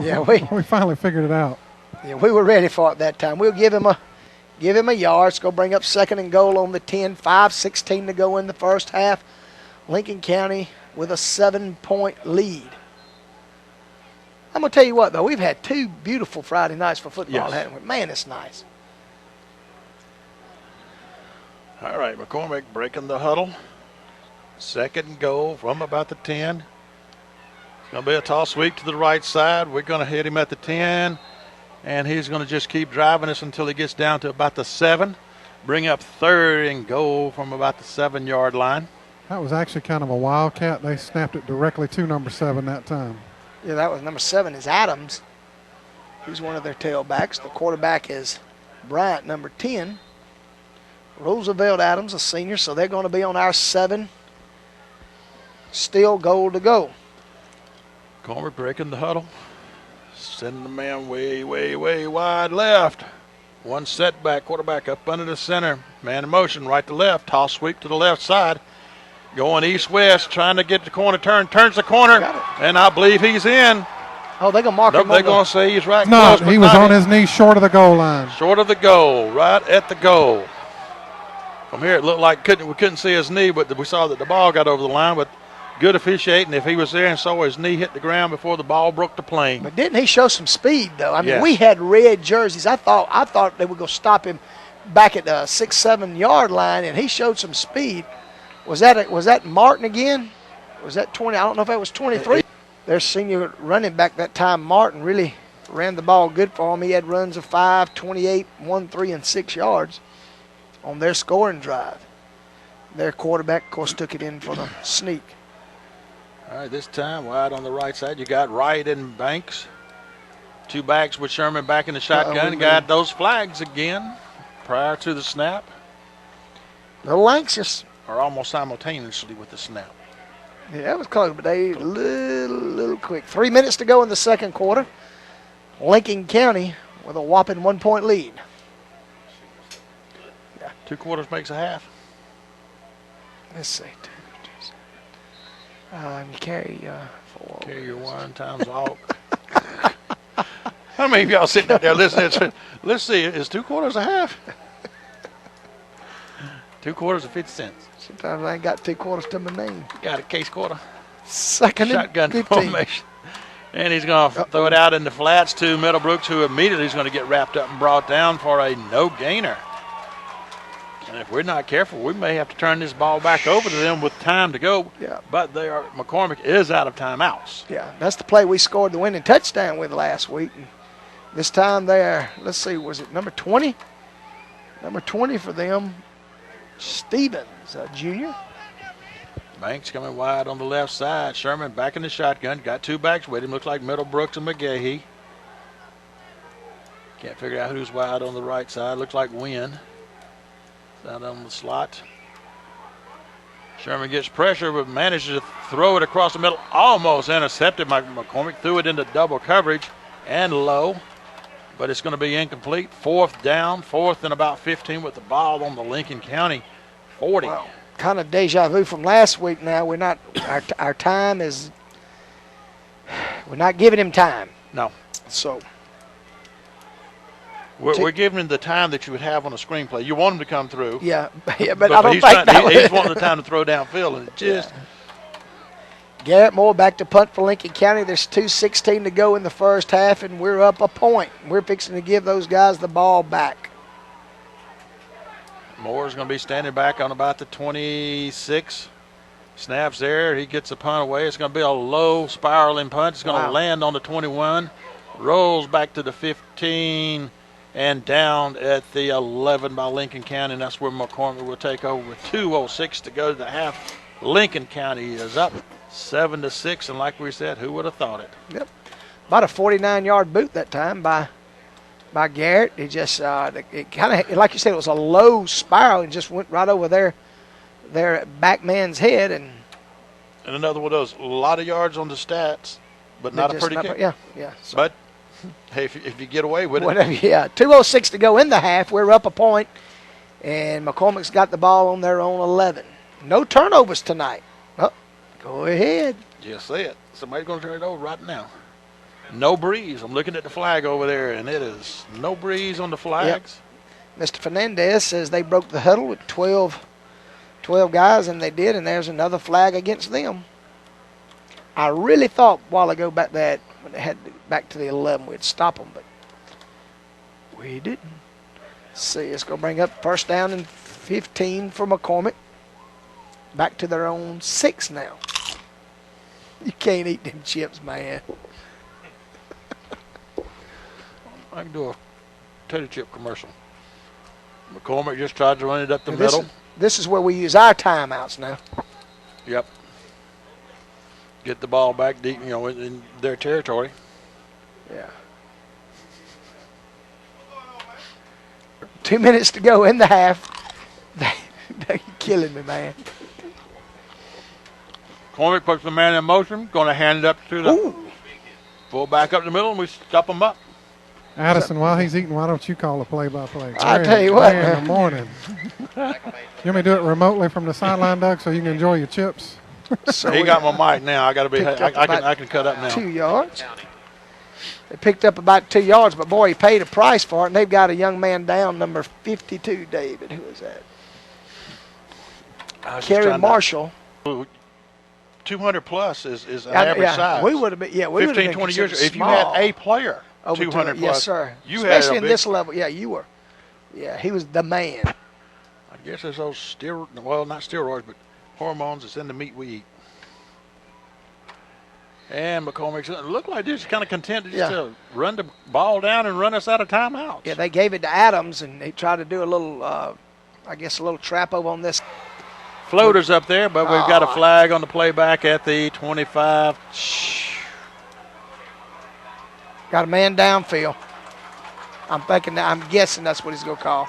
Yeah, we finally figured it out. Yeah, we were ready for it that time. We'll give him a yard. It's going to bring up 2nd and goal on the 10. 5:16 to go in the first half. Lincoln County with a 7-point lead. I'm going to tell you what, though. We've had 2 beautiful Friday nights for football, haven't we? Man, it's nice. All right, McCormick breaking the huddle. 2nd and goal from about the 10. It's going to be a toss sweep to the right side. We're going to hit him at the 10, and he's going to just keep driving us until he gets down to about the 7. Bring up 3rd and goal from about the 7-yard line. That was actually kind of a wildcat. They snapped it directly to number 7 that time. Yeah, that was number 7 is Adams. He's one of their tailbacks. The quarterback is Bryant, number 10. Roosevelt Adams, a senior, so they're going to be on our 7. Still goal to go. McCormick breaking the huddle. Sending the man way, way, way wide left. One setback, quarterback up under the center. Man in motion, right to left. Toss sweep to the left side. Going east-west, trying to get the corner turn. Turns the corner, and I believe he's in. Oh, they're going to mark him. They're going to say he's right close. No, he was on his knees short of the goal line. Short of the goal, right at the goal. From here, it looked like we couldn't see his knee, but we saw that the ball got over the line. But good officiating. If he was there and saw his knee hit the ground before the ball broke the plane. But didn't he show some speed, though? I mean, we had red jerseys. I thought they were going to stop him back at the 6-7 line, and he showed some speed. Was that Martin again? Was that 20? I don't know if that was 23. Their senior running back that time, Martin, really ran the ball good for him. He had runs of 5, 28, 1, 3, and 6 yards on their scoring drive. Their quarterback, of course, took it in for the sneak. All right, this time wide on the right side, you got Wright and Banks. 2 backs with Sherman back in the shotgun. Got those flags again prior to the snap. A little anxious. Or almost simultaneously with the snap. Yeah, it was close, but they little quick. 3 minutes to go in the second quarter. Lincoln County with a whopping 1-point lead. Yeah. 2 quarters makes a half. Let's see. You carry 4. Carry your 1 times all. How many of y'all sitting out there listening? Let's see, is 2 quarters a half? 2 quarters of 50 cents. Sometimes I ain't got 2 quarters to my name. Got a case quarter. Second Shotgun and 15. formation. And he's going to throw it out in the flats to Middlebrooks, who immediately is going to get wrapped up and brought down for a no-gainer. And if we're not careful, we may have to turn this ball back over to them with time to go. Yeah. But McCormick is out of timeouts. Yeah, that's the play we scored the winning touchdown with last week. And this time there, let's see, was it number 20? Number 20 for them, Stevens, junior. Banks coming wide on the left side. Sherman back in the shotgun. Got two backs with him. Looks like Middlebrooks and McGahee. Can't figure out who's wide on the right side. Looks like Wynn. Out on the slot. Sherman gets pressure, but manages to throw it across the middle. Almost intercepted. McCormick threw it into double coverage and low, but it's going to be incomplete. Fourth down, fourth and about 15 with the ball on the Lincoln County 40. Wow. Kind of deja vu from last week now. We're not, our time is, we're not giving him time. No. So. We're giving him the time that you would have on a screenplay. You want him to come through. Yeah, but I don't think that he's wanting the time to throw downfield, and it just. Yeah. Garrett Moore back to punt for Lincoln County. There's 2:16 to go in the first half, and we're up a point. We're fixing to give those guys the ball back. Moore's going to be standing back on about the 26. Snaps there. He gets the punt away. It's going to be a low spiraling punt. It's going to land on the 21. Rolls back to the 15. And down at the 11 by Lincoln County, and that's where McCormick will take over with 2:06 to go to the half. Lincoln County is up 7-6, and like we said, who would have thought it? Yep, about a 49-yard boot that time by Garrett. He just it kind of, like you said, it was a low spiral and just went right over their back man's head. And another one of those, a lot of yards on the stats, but not a pretty kick. Yeah. So. But hey, if you get away with it. Yeah, 2:06 to go in the half. We're up a point, and McCormick's got the ball on their own 11. No turnovers tonight. Oh, go ahead. Just say it. Somebody's going to turn it over right now. No breeze. I'm looking at the flag over there, and it is no breeze on the flags. Yep. Mr. Fernandez says they broke the huddle with 12 guys, and they did, and there's another flag against them. I really thought a while ago about that when they had back to the 11, we'd stop them, but we didn't. See, it's going to bring up first down and 15 for McCormick. Back to their own 6 now. You can't eat them chips, man. I can do a potato chip commercial. McCormick just tried to run it up the middle. This is where we use our timeouts now. Yep. Get the ball back deep, in their territory. Yeah. 2 minutes to go in the half. They're killing me, man. McCormick puts the man in motion, going to hand it up to the fullback up the middle, and we stop him up. Addison, while he's eating, why don't you call a play-by-play? I'll tell you what, in the morning. You want me to do it remotely from the sideline, Doug, so you can enjoy your chips? So he got my mic now. I got to be. I can cut up now. 2 yards. They picked up about 2 yards, but boy, he paid a price for it. And they've got a young man down, number 52, David. Who is that? Kerry Marshall. 200 plus is an average size. We would have been. Yeah, we would have been 20 years. If you small. had a player, over 200 plus. Yes, sir. Especially in this level. Yeah, you were. Yeah, he was the man. I guess it's those well, not steroids, but hormones that's in the meat we eat. And McCormick looked like they're just kind of content just to run the ball down and run us out of timeouts. Yeah, they gave it to Adams, and they tried to do a little, I guess, a little trap over on this. Floaters up there, but we've got a flag on the playback at the 25. Got a man downfield. I'm guessing that's what he's going to call.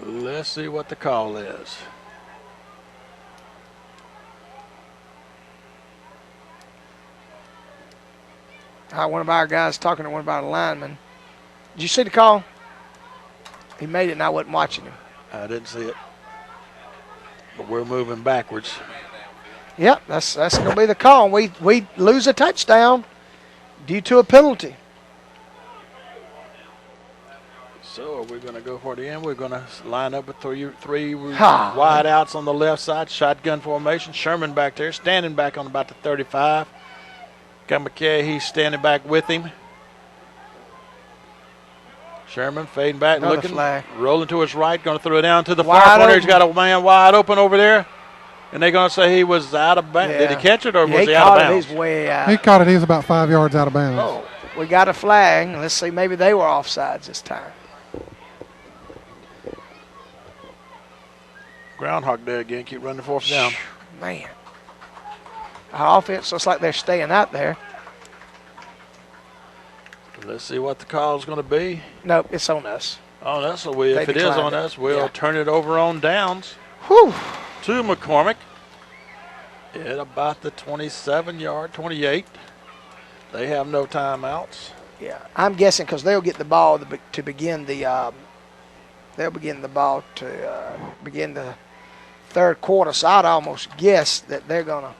Let's see what the call is. One of our guys talking to one of our linemen. Did you see the call? He made it, and I wasn't watching him. I didn't see it. But we're moving backwards. Yep, that's going to be the call. We lose a touchdown due to a penalty. So are we going to go for the end? We're going to line up with three wide outs on the left side, shotgun formation. Sherman back there, standing back on about the 35. Got McKay, he's standing back with him. Sherman fading back, Another looking, flag. rolling to his right, going to throw it down to the far corner. He's got a man wide open over there. And they're going to say he was out of bounds. Yeah. Did he catch it or was he out of bounds? He's way out. He caught it. He was about 5 yards out of bounds. Oh, we got a flag. Let's see. Maybe they were offsides this time. Groundhog Day again. Keep running the fourth down. Man. Our offense looks like they're staying out there. Let's see what the call is going to be. Nope, it's on us. On us. So if it is on us, we'll turn it over on downs. Whew. To McCormick at about the 27-yard, 28. They have no timeouts. Yeah, I'm guessing because they'll get the ball to begin the begin the third quarter. So I'd almost guess that they're gonna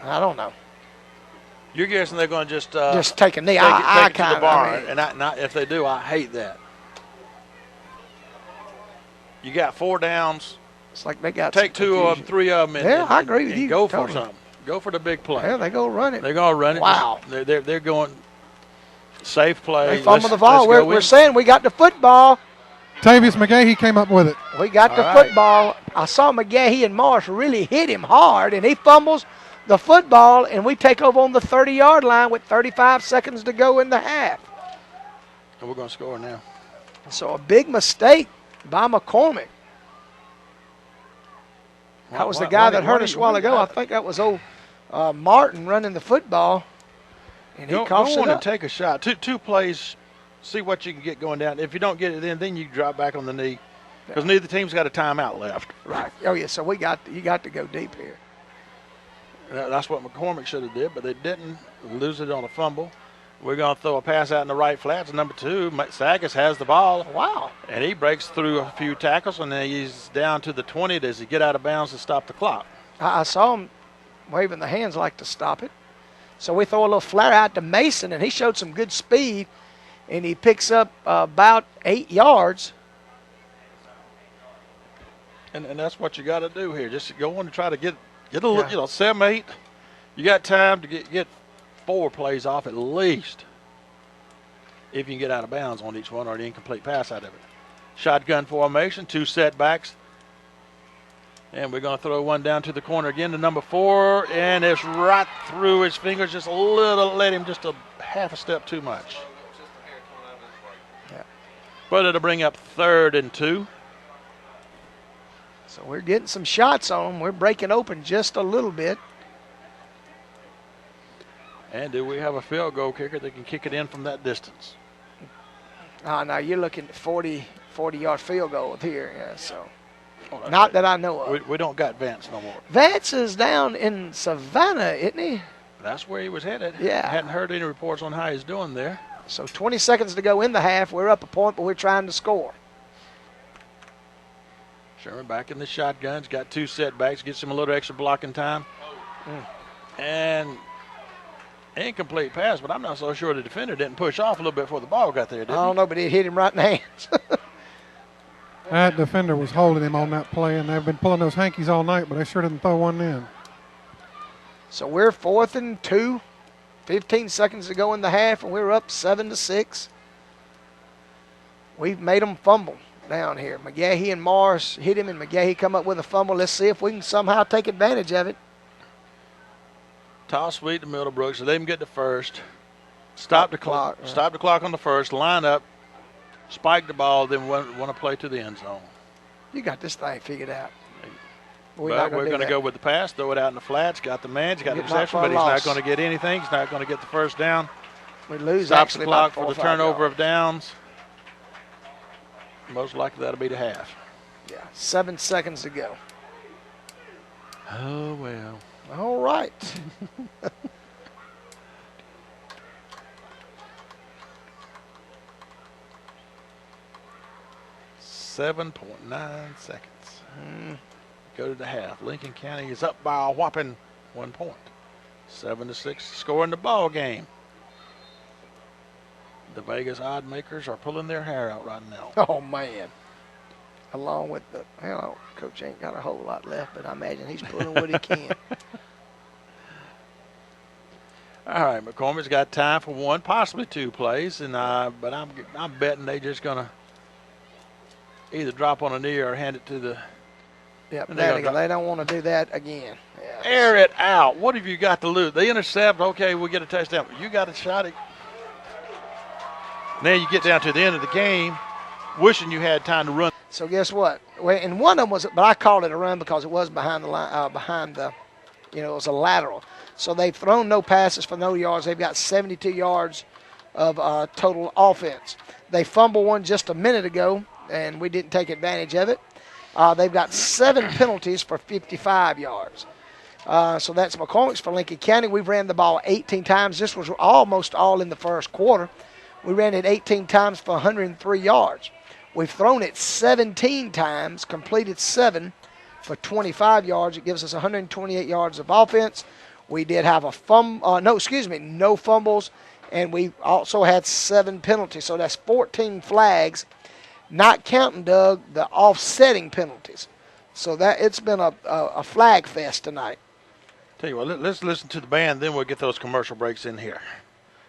I don't know. You're guessing they're going to just take a knee. Take it to the bar, and if they do, I hate that. You got 4 downs. It's like they got take 2 of them, 3 of them, and I agree with you. Go for something. Go for the big play. Yeah, they go run it. They're going to run it. Wow. They're going safe play. They fumble the ball. We're saying we got the football. Tavius McGahee came up with it. We got the football. I saw McGahee and Morris really hit him hard, and he fumbles the football, and we take over on the 30-yard line with 35 seconds to go in the half. And we're going to score now. So a big mistake by McCormick. That was the guy that hurt us a while ago. I think that was old Martin running the football, and he cost it up. To take a shot. Two plays, see what you can get going down. If you don't get it then you drop back on the knee because neither team's got a timeout left. Right. Oh, yeah, so you got to go deep here. That's what McCormick should have did, but they didn't. Lose it on a fumble. We're going to throw a pass out in the right flat to number 2. Sagas has the ball. Wow. And he breaks through a few tackles, and then he's down to the 20. Does he get out of bounds to stop the clock? I saw him waving the hands like to stop it. So we throw a little flare out to Mason, and he showed some good speed, and he picks up about 8 yards. And that's what you got to do here. Just go on and try to get a little, 7, 8. You got time to get 4 plays off at least if you can get out of bounds on each one or an incomplete pass out of it. Shotgun formation, 2 setbacks. And we're going to throw one down to the corner again to number 4, and it's right through his fingers, just a little, let him just a half a step too much. Yeah. But it'll bring up 3rd and 2. So we're getting some shots on them. We're breaking open just a little bit. And do we have a field goal kicker that can kick it in from that distance? Now you're looking at 40-yard field goal here. Yeah, so not that I know of. We don't got Vance no more. Vance is down in Savannah, isn't he? That's where he was headed. Yeah. I hadn't heard any reports on how he's doing there. So 20 seconds to go in the half. We're up a point, but we're trying to score. Sherman back in the shotguns, got 2 setbacks, gets him a little extra blocking time. And incomplete pass, but I'm not so sure the defender didn't push off a little bit before the ball got there, did he? I don't know, but it hit him right in the hands. That defender was holding him on that play, and they've been pulling those hankies all night, but they sure didn't throw one in. So we're 4th and 2, 15 seconds to go in the half, and we're up 7-6. We've made them fumble down here. McGahee and Morris hit him, and McGahee come up with a fumble. Let's see if we can somehow take advantage of it. Toss sweet to Middlebrook, so they can get the first. Stop the clock. Right. Stop the clock on the first. Line up. Spike the ball. Then want to play to the end zone. You got this thing figured out. We're going to go with the pass. Throw it out in the flats. Got the man. He's got the reception, but he's not going to get anything. He's not going to get the first down. We lose. Stop the clock for the turnover of downs. Most likely that'll be the half. Yeah, 7 seconds to go. Oh, well. All right. .9 seconds. Go to the half. Lincoln County is up by a whopping 1 point. 7-6, scoring the ball game. The Vegas odd makers are pulling their hair out right now. Oh, man. Along with the, Coach ain't got a whole lot left, but I imagine he's pulling what he can. All right, McCormick's got time for one, possibly two plays, and but I'm betting they just gonna either drop on a knee or hand it to the. Yep, they don't want to do that again. Yeah. Air it out. What have you got to lose? They intercept. Okay, we get a touchdown. You got a shot at. Now you get down to the end of the game, wishing you had time to run. So guess what? And one of them was, but I called it a run because it was behind the line, it was a lateral. So they've thrown no passes for no yards. They've got 72 yards of total offense. They fumbled one just a minute ago, and we didn't take advantage of it. They've got 7 penalties for 55 yards. So that's McCormick's for Lincoln County. We ran the ball 18 times. This was almost all in the first quarter. We ran it 18 times for 103 yards. We've thrown it 17 times, completed 7 for 25 yards. It gives us 128 yards of offense. We did have no fumbles, and we also had 7 penalties. So that's 14 flags, not counting, Doug, the offsetting penalties. So that it's been a flag fest tonight. Tell you what, let's listen to the band, then we'll get those commercial breaks in here.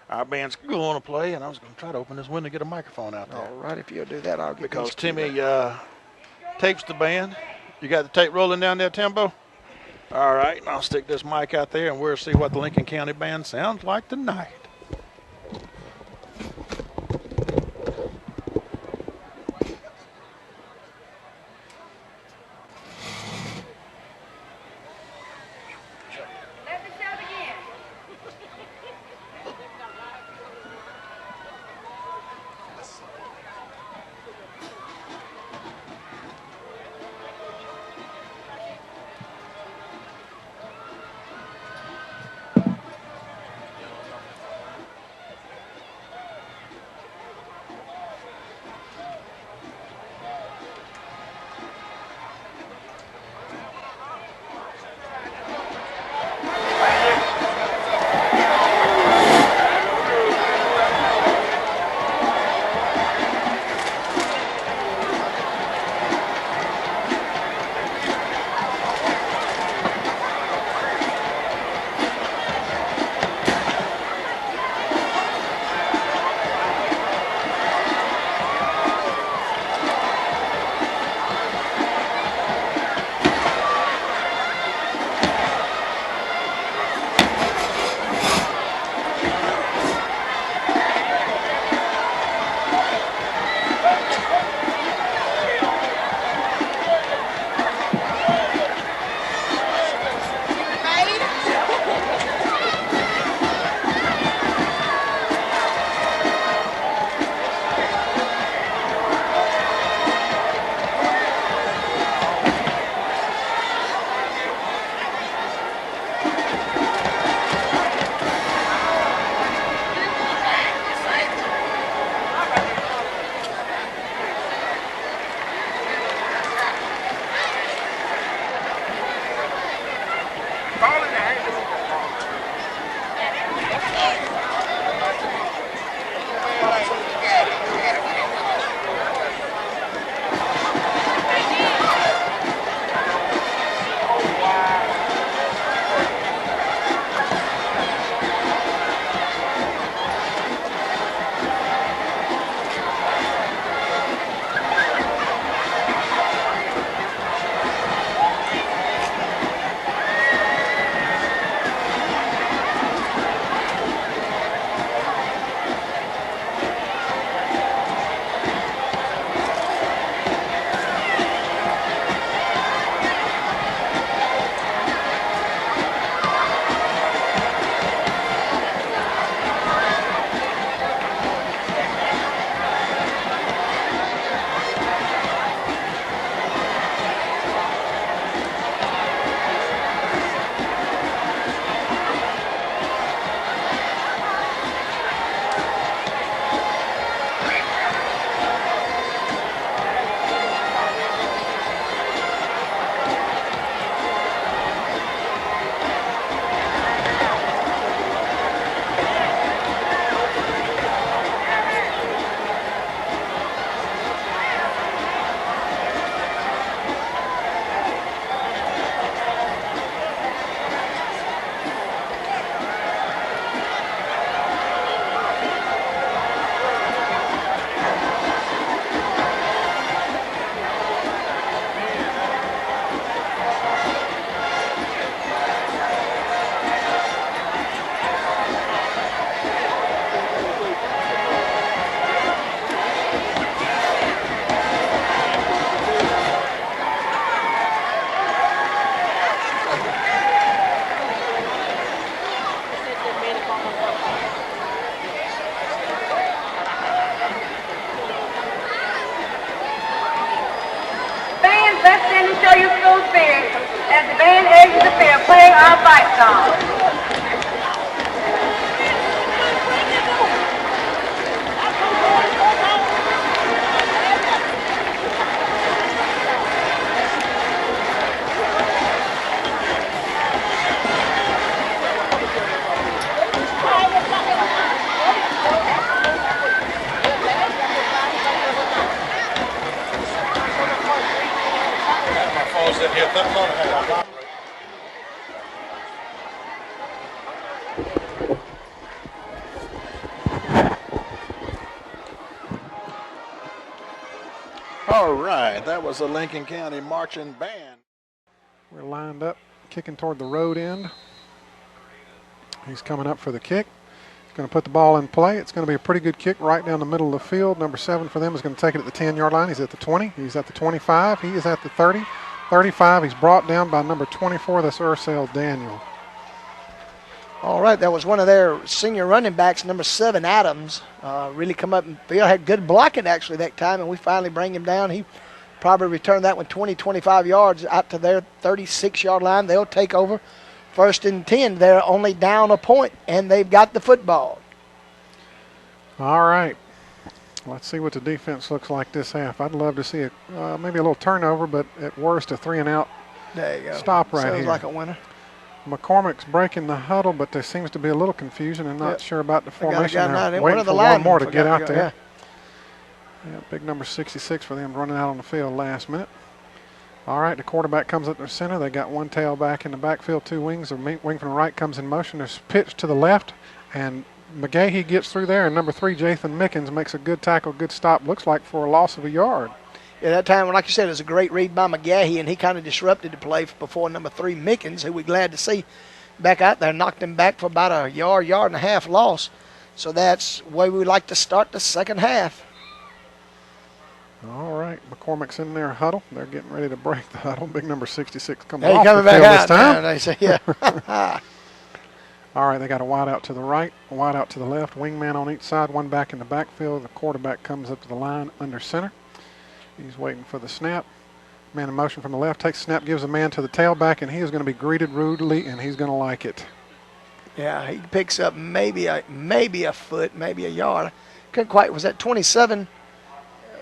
Our band's going to play, and I was going to try to open this window and get a microphone out there. All right, if you'll do that, I'll get because Timmy tapes the band. You got the tape rolling down there, Timbo? All right, I'll stick this mic out there, and we'll see what the Lincoln County band sounds like tonight. All right, that was the Lincoln County Marching Band. We're lined up, kicking toward the road end. He's coming up for the kick. He's going to put the ball in play. It's going to be a pretty good kick right down the middle of the field. Number 7 for them is going to take it at the 10-yard line. He's at the 20. He's at the 25. He is at the 30. 35. He's brought down by number 24. That's Ursel Daniel. All right, that was one of their senior running backs, number 7, Adams. Really come up and field, had good blocking actually that time, and we finally bring him down. He probably returned that one 20, 25 yards out to their 36-yard line. They'll take over 1st and 10. They're only down a point, and they've got the football. All right. Let's see what the defense looks like this half. I'd love to see maybe a little turnover, but at worst a 3-and-out there you go. Stop right Sounds here. like a winner. McCormick's breaking the huddle, but there seems to be a little confusion and not sure about the formation. They're one waiting for one more to get out there. Yeah. Yeah, big number 66 for them running out on the field last minute. All right, the quarterback comes up to the center. They got one tailback in the backfield, 2 wings. The wing from the right comes in motion. There's pitch to the left, and McGahee gets through there, and number 3, Jathan Mickens, makes a good tackle, good stop, looks like for a loss of a yard. Yeah, that time, like you said, it was a great read by McGahee, and he kind of disrupted the play before number 3, Mickens, who we're glad to see back out there, knocked him back for about a yard and a half loss. So that's the way we like to start the second half. All right, McCormick's in their huddle. They're getting ready to break the huddle. Big number 66 comes hey, off coming the back field out this time. now, they say, yeah. All right, they got a wide out to the right, a wide out to the left, wingman on each side, one back in the backfield. The quarterback comes up to the line under center. He's waiting for the snap. Man in motion from the left, takes the snap, gives a man to the tailback, and he is going to be greeted rudely, and he's going to like it. Yeah, he picks up maybe a foot, maybe a yard. Couldn't quite, was that 27?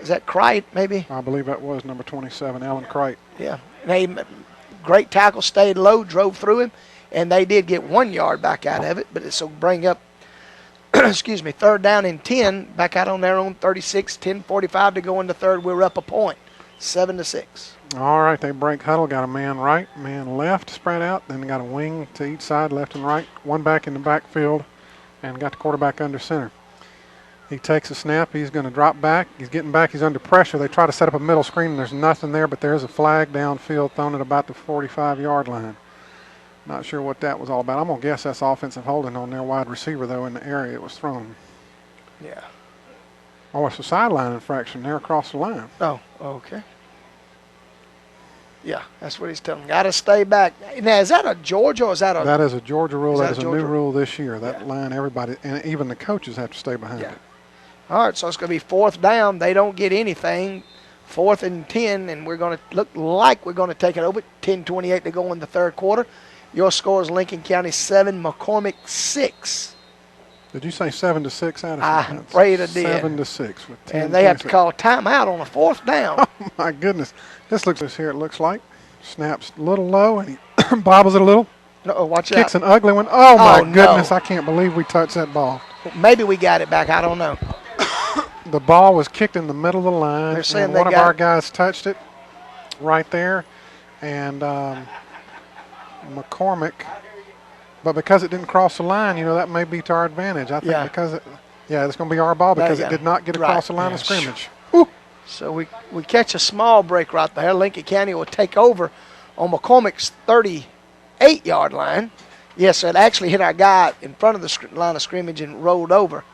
Is that Crite, maybe? I believe that was number 27, Alan Crite. Yeah, and great tackle, stayed low, drove through him, and they did get 1 yard back out of it, but it's so bring up, excuse me, 3rd down and 10, back out on their own 36, 10:45 to go in the third. We're up a point, 7-6. All right, they break huddle, got a man right, man left spread out, then got a wing to each side, left and right, one back in the backfield, and got the quarterback under center. He takes a snap, he's going to drop back, he's getting back, he's under pressure. They try to set up a middle screen, and there's nothing there, but there's a flag downfield thrown at about the 45-yard line. Not sure what that was all about. I'm going to guess that's offensive holding on their wide receiver, though, in the area it was thrown. Yeah. Oh, it's a sideline infraction there across the line. Oh, okay. Yeah, that's what he's telling me. Got to stay back. Now, is that a Georgia or is that a... That is a Georgia rule. That is a Georgia new rule this year. That line, everybody, and even the coaches have to stay behind it. All right, so it's going to be 4th down. They don't get anything. 4th and 10, and we're going to look like we're going to take it over. 10:28 to go in the third quarter. Your score is Lincoln County 7, McCormick 6. Did you say 7-6, Addison? I'm afraid I did. 7-6. With 10 and they have to call a timeout on a 4th down. Oh, my goodness. This here, it looks like. Snaps a little low, and he bobbles it a little. No, watch out. Kicks an ugly one. Oh, my goodness. No. I can't believe we touched that ball. Maybe we got it back. I don't know. The ball was kicked in the middle of the line, They're saying and one of our guys touched it right there. And McCormick, but because it didn't cross the line, that may be to our advantage. I think because it's going to be our ball because it did not get across the line of scrimmage. So we catch a small break right there. Lincoln County will take over on McCormick's 38-yard line. Yes, it actually hit our guy in front of the line of scrimmage and rolled over.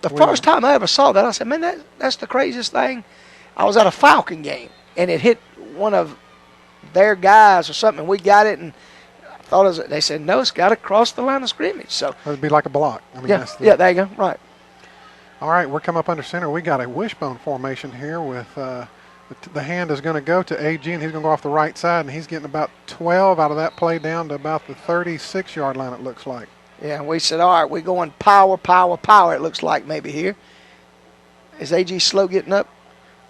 The first time I ever saw that, I said, man, that's the craziest thing. I was at a Falcon game, and it hit one of their guys or something, and we got it, and I thought it was, they said, no, it's got to cross the line of scrimmage. So it would be like a block. I mean, there you go, right. All right, we're coming up under center. We got a wishbone formation here with the hand is going to go to AG, and he's going to go off the right side, and he's getting about 12 out of that play down to about the 36-yard line, it looks like. Yeah, and we said, all right, we're going power, it looks like maybe here. Is AG slow getting up?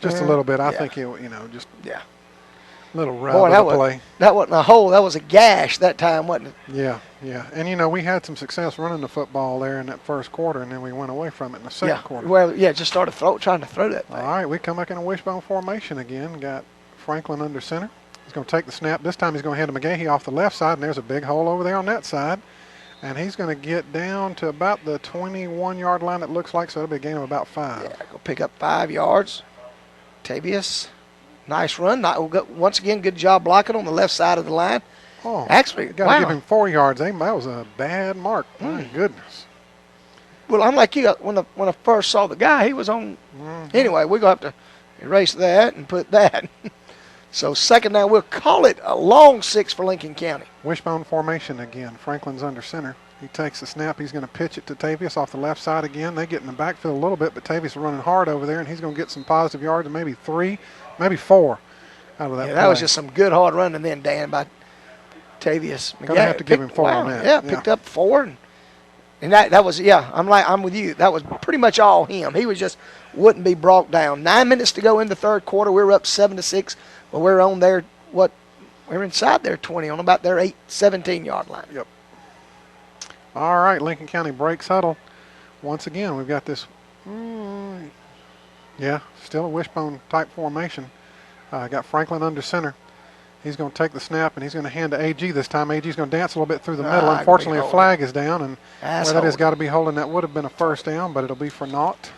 Just a little bit. I think he'll, just a little rough play. That wasn't a hole. That was a gash that time, wasn't it? Yeah. And, we had some success running the football there in that first quarter, and then we went away from it in the second quarter. Well, just started trying to throw that thing. All right, we come back in a wishbone formation again. Got Franklin under center. He's going to take the snap. This time he's going to hand to McGahee off the left side, and there's a big hole over there on that side. And he's going to get down to about the 21-yard line, it looks like, so it'll be a gain of about 5. Yeah, go pick up 5 yards. Tavius, nice run. Once again, good job blocking on the left side of the line. Oh, actually, got to give him 4 yards. That was a bad mark. My goodness. Well, unlike you, when I first saw the guy, he was on. Anyway, we're going to have to erase that and put that. So second down, we'll call it a long 6 for Lincoln County. Wishbone formation again. Franklin's under center. He takes the snap. He's going to pitch it to Tavius off the left side again. They get in the backfield a little bit, but Tavius is running hard over there, and he's going to get some positive yards, and maybe 3, maybe 4 out of that play. That was just some good hard running then, Dan, by Tavius. Going to have to give him 4 on that. Yeah, picked up 4. And that was, I'm with you. That was pretty much all him. He was just wouldn't be brought down. 9 minutes to go in the third quarter. We were up 7-6, but we're on their, we're inside their 20, on about their 17-yard line. Yep. All right, Lincoln County breaks huddle. Once again, we've got this, still a wishbone type formation. Got Franklin under center. He's going to take the snap, and he's going to hand to AG this time. AG's going to dance a little bit through the middle. Unfortunately, a flag is down, and where that has got to be holding, that would have been a first down, but it'll be for naught.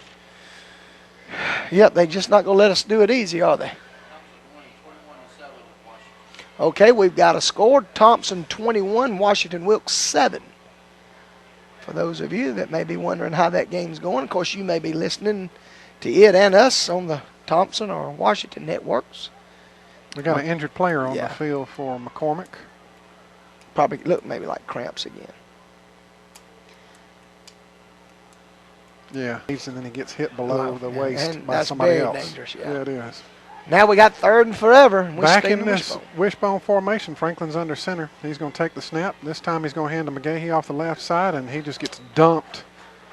Yep, they just not going to let us do it easy, are they? Okay, we've got a score. Thompson 21, Washington Wilkes 7. For those of you that may be wondering how that game's going, of course, you may be listening to it and us on the Thompson or Washington networks. We got an injured player on the field for McCormick. Probably look maybe like cramps again. Yeah, and then he gets hit below the waist by that's somebody very else. Dangerous, Yeah, it is. Now we got 3rd and forever. Back in this wishbone formation, Franklin's under center. He's going to take the snap. This time he's going to hand to McGahee off the left side, and he just gets dumped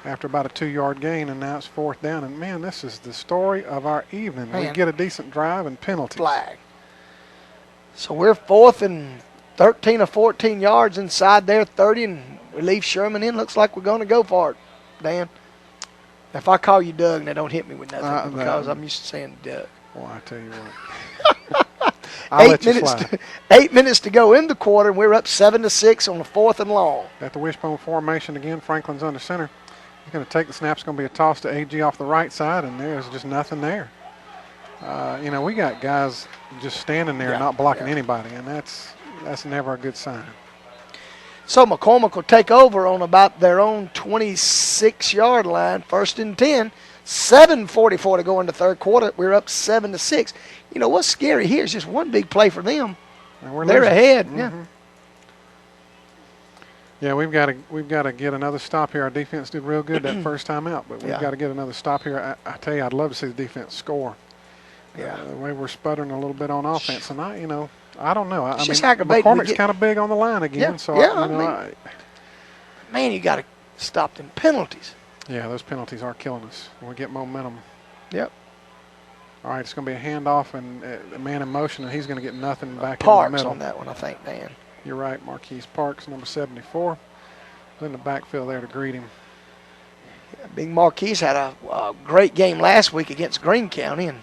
after about a 2-yard gain, and now it's 4th down. And, man, this is the story of our evening. We get a decent drive and penalties. Flag. So we're 4th and 13 or 14 yards inside there, 30, and we leave Sherman in. Looks like we're going to go for it, Dan. If I call you Doug, now don't hit me with nothing because I'm used to saying Doug. Well, I tell you what. I'll let you slide. 8 minutes to go in the quarter, and we're up 7-6 on the 4th and long. Got the wishbone formation again. Franklin's under center. He's going to take the snap. It's going to be a toss to AG off the right side, and there's just nothing there. We got guys just standing there not blocking anybody, and that's never a good sign. So McCormick will take over on about their own 26-yard line, 1st and 10. 7:44 to go in the third quarter. We're up 7-6. You know what's scary here is just one big play for them. They're ahead. Mm-hmm. Yeah, we've got to get another stop here. Our defense did real good that first time out, but we've got to get another stop here. I tell you, I'd love to see the defense score. Yeah, the way we're sputtering a little bit on offense, and I don't know. I mean, aggravating. McCormick's kind of big on the line again, man, you got to stop them penalties. Yeah, those penalties are killing us. We get momentum. Yep. All right, it's going to be a handoff and a man in motion, and he's going to get nothing back Parks in the middle. on that one, I think, Dan. You're right, Marquise Parks, number 74. In the backfield there to greet him. Yeah, Big Marquise had a great game last week against Greene County, and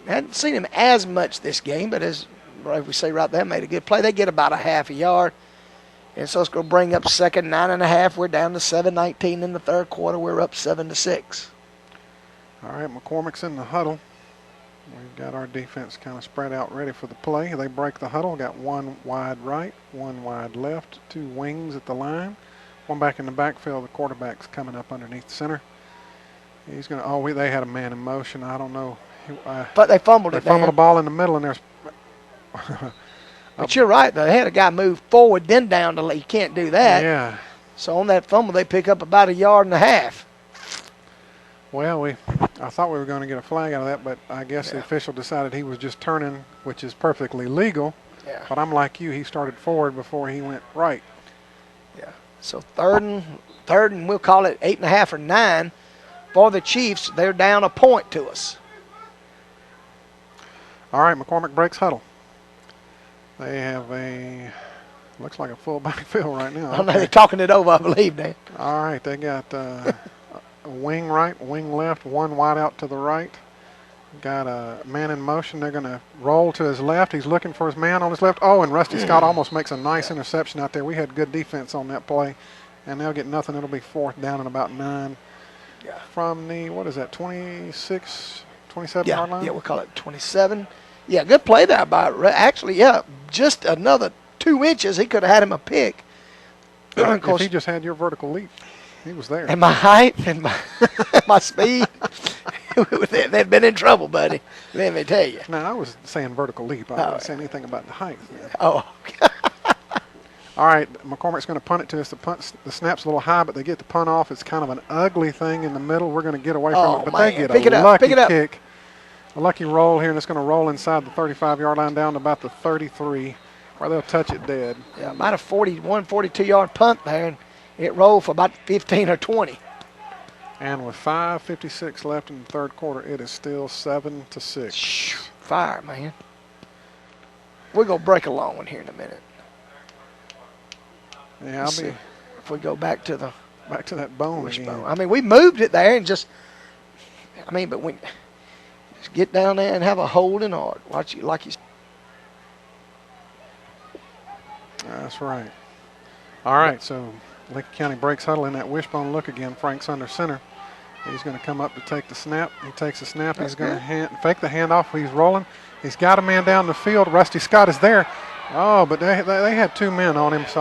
hadn't seen him as much this game, but as we say right there, made a good play. They get about a half a yard. And so it's going to bring up second, 9.5. We're down to 7:19 in the third quarter. We're up 7-6. All right, McCormick's in the huddle. We've got our defense kind of spread out ready for the play. They break the huddle. Got one wide right, one wide left, 2 wings at the line. One back in the backfield. The quarterback's coming up underneath the center. He's going to, they had a man in motion. I don't know. But they fumbled it. They fumbled the ball in the middle, and there's But you're right, though. They had a guy move forward, then down to you can't do that. Yeah. So on that fumble, they pick up about 1.5 yards. Well, I thought we were going to get a flag out of that, but I guess the official decided he was just turning, which is perfectly legal. Yeah. But I'm like you. He started forward before he went right. Yeah. So third and we'll call it 8.5 or 9 for the Chiefs. They're down a point to us. All right, McCormick breaks huddle. They have looks like a full backfield right now. Okay. They're talking it over, I believe, Dan. All right, they got a wing right, wing left, one wide out to the right. Got a man in motion. They're going to roll to his left. He's looking for his man on his left. Oh, and Rusty Scott almost makes a nice interception out there. We had good defense on that play, and they'll get nothing. It'll be 4th down and about 9 from the, what is that, 26, 27 yard line? Yeah, we'll call it 27. Yeah, good play there by actually, just another 2 inches. He could have had him a pick. Of course, if he just had your vertical leap, he was there. And my height and my speed, they'd been in trouble, buddy. Let me tell you. No, I was saying vertical leap. I wasn't saying anything about the height. Oh, okay. All right, McCormick's going to punt it to us. The snap's a little high, but they get the punt off. It's kind of an ugly thing in the middle. We're going to get away from it, but they get a lucky kick. A lucky roll here, and it's going to roll inside the 35-yard line down to about the 33, where they'll touch it dead. Yeah, about a 41, 42-yard punt there, and it rolled for about 15 or 20. And with 5:56 left in the third quarter, it is still 7-6. Fire, man. We're going to break a long one here in a minute. Yeah, if we go back to that bone again. I mean, we moved it there and just, but we just get down there and have a holding or watch you like you. That's right. All right, so Lincoln County breaks huddle in that wishbone look again. Frank's under center. He's going to come up to take the snap. He takes the snap. He's going to fake the handoff. He's rolling. He's got a man down the field. Rusty Scott is there. Oh, but they had 2 men on him, so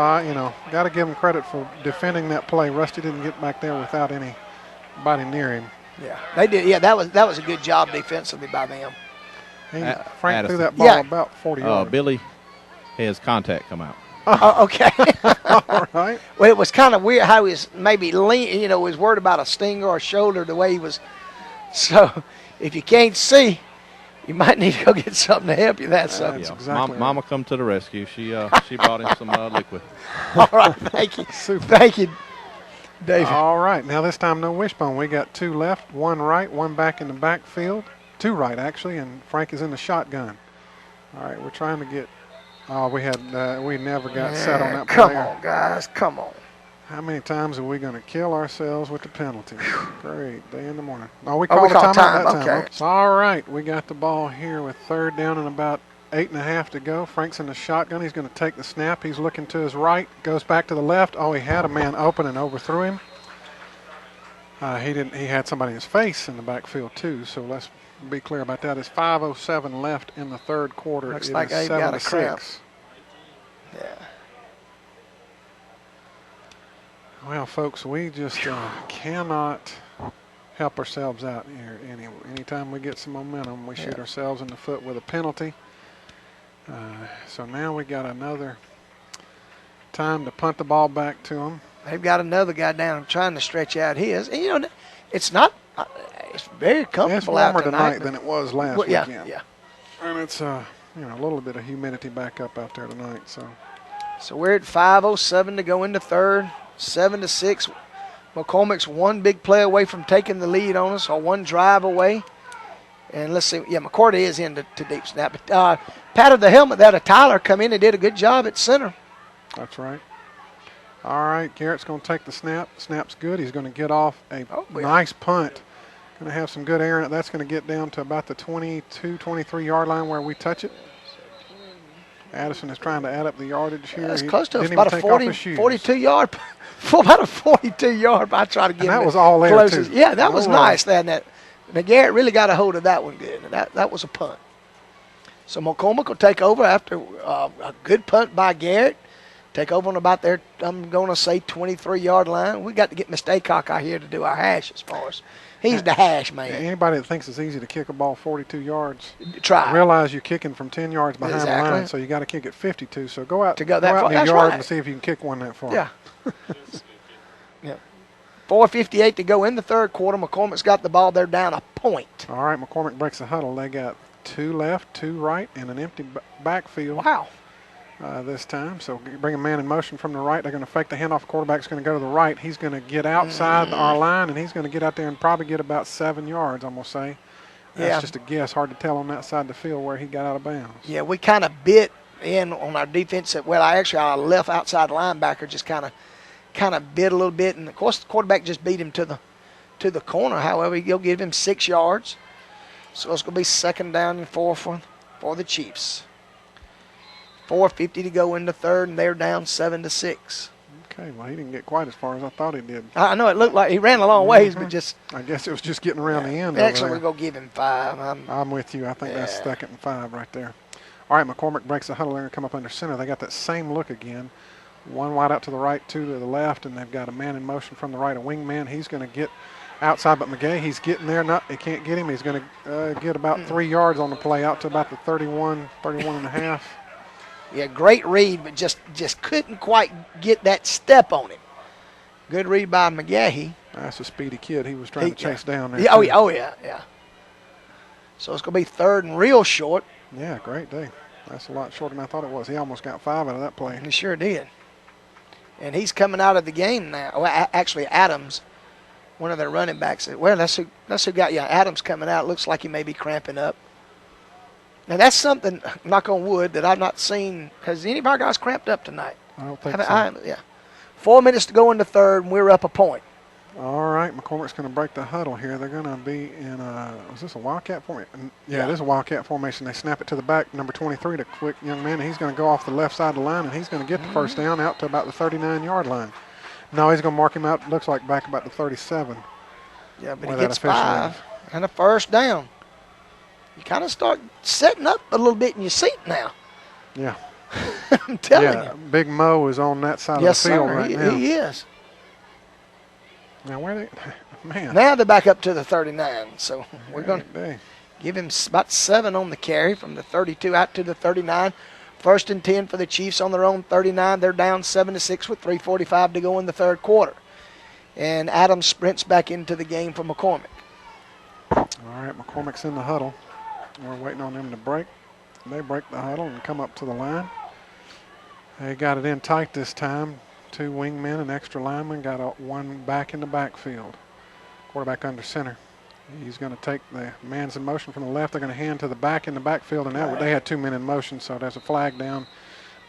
got to give him credit for defending that play. Rusty didn't get back there without anybody near him. Yeah, they did. Yeah, that was a good job defensively by them. Frank threw that ball about 40 yards. Billy has contact come out. Oh, okay. All right. Well, it was kind of weird how he was maybe was worried about a stinger or a shoulder the way he was. So if you can't see, you might need to go get something to help you. That's exactly Mama come to the rescue. She brought him some liquid. All right, thank you. Super. Thank you, David. All right, now this time no wishbone. We got 2 left, 1 right, 1 back in the backfield. 2 right, actually, and Frank is in the shotgun. All right, we're trying to get we never got set on that play. Come on, guys, come on. How many times are we going to kill ourselves with the penalty? Great day in the morning. Oh, we called time that time. Okay. So, all right, we got the ball here with 3rd down and about 8.5 to go. Frank's in the shotgun. He's going to take the snap. He's looking to his right, goes back to the left. Oh, he had a man open and overthrew him. He didn't. He had somebody in his face in the backfield too. So let's be clear about that. It's 5:07 left in the third quarter. Looks like Abe got a cramp. Yeah. Well, folks, we just cannot help ourselves out here. Anytime we get some momentum, we shoot ourselves in the foot with a penalty. So now we got another time to punt the ball back to them. They've got another guy down trying to stretch out his. And, it's not it's very comfortable out tonight. It's warmer tonight than it was last weekend. Yeah. And it's a little bit of humidity back up out there tonight. So we're at 5:07 to go into third, 7-6. McCormick's 1 big play away from taking the lead on us, or 1 drive away. And let's see, McCordy is into deep snap. But patted the helmet there to Tyler, come in and did a good job at center. That's right. All right, Garrett's going to take the snap. Snap's good. He's going to get off a nice punt. Going to have some good air in it. That's going to get down to about the 22, 23-yard line where we touch it. Addison is trying to add up the yardage here. That's close to about a 42-yard. For about a 42-yard, I try to get that was all air, too. Yeah, that was nice. Now, Garrett really got a hold of that one good. And that was a punt. So McCormick will take over after a good punt by Garrett. Take over on about their, I'm going to say, 23-yard line. We got to get Mr. Aycock out here to do our hashes for us. He's the hash man. Anybody that thinks it's easy to kick a ball 42 yards, try. Realize you're kicking from 10 yards behind the line, so you got to kick it 52. So go out in the yard and see if you can kick one that far. Yeah. 4:58 to go in the third quarter. McCormick's got the ball. They're down a point. All right, McCormick breaks the huddle. They got 2 left, 2 right, and an empty backfield. Wow. This time. So bring a man in motion from the right. They're going to fake the handoff. Quarterback's going to go to the right. He's going to get outside our line, and he's going to get out there and probably get about 7 yards, I'm going to say. That's just a guess. Hard to tell on that side of the field where he got out of bounds. Yeah, we kind of bit in on our defense. Our left outside linebacker just kind of bit a little bit. And, of course, the quarterback just beat him to the corner. However, he'll give him 6 yards. So it's going to be 2nd down and 4 for the Chiefs. 4:50 to go in the third, and they're down 7-6. Okay, well, he didn't get quite as far as I thought he did. I know it looked like he ran a long ways, but just. I guess it was just getting around the end. Actually, we're going to give him 5. I'm with you. I think that's 2nd and 5 right there. All right, McCormick breaks the huddle. They're going to come up under center. They got that same look again. 1 wide out to the right, 2 to the left, and they've got a man in motion from the right, a wingman. He's going to get outside, but McGay, he's getting there. He can't get him. He's going to get about 3 yards on the play out to about the 31 and a half. Yeah, great read, but just couldn't quite get that step on him. Good read by McGahee. That's a speedy kid. He was trying to chase down there. Yeah, oh, yeah. So it's going to be 3rd and real short. Yeah, great day. That's a lot shorter than I thought it was. He almost got 5 out of that play. He sure did. And he's coming out of the game now. Well, actually, Adams, one of their running backs. Well, that's who got you. Adams coming out. Looks like he may be cramping up. Now, that's something, knock on wood, that I've not seen. Has any of our guys cramped up tonight? I don't think so. Yeah. 4 minutes to go in the third, and we're up a point. All right, McCormick's going to break the huddle here. They're going to be in is this a Wildcat formation? Yeah, it is a Wildcat formation. They snap it to the back, number 23, the quick young man. He's going to go off the left side of the line, and he's going to get the first down out to about the 39-yard line. No, he's going to mark him out, looks like back about the 37. Yeah, but he gets 5 and a first down. You kind of start setting up a little bit in your seat now. Yeah. I'm telling you. Big Mo is on that side of the field right now. He is. Now, where they, man. Now they're back up to the 39, so we're going to give him about 7 on the carry from the 32 out to the 39. 1st and 10 for the Chiefs on their own 39. They're down 7-6 with 3:45 to go in the third quarter. And Adams sprints back into the game for McCormick. All right, McCormick's in the huddle. We're waiting on them to break. They break the huddle and come up to the line. They got it in tight this time. 2 wingmen, an extra lineman, got 1 back in the backfield. Quarterback under center. He's going to take the man's in motion from the left. They're going to hand to the back in the backfield, and they had 2 men in motion, so there's a flag down.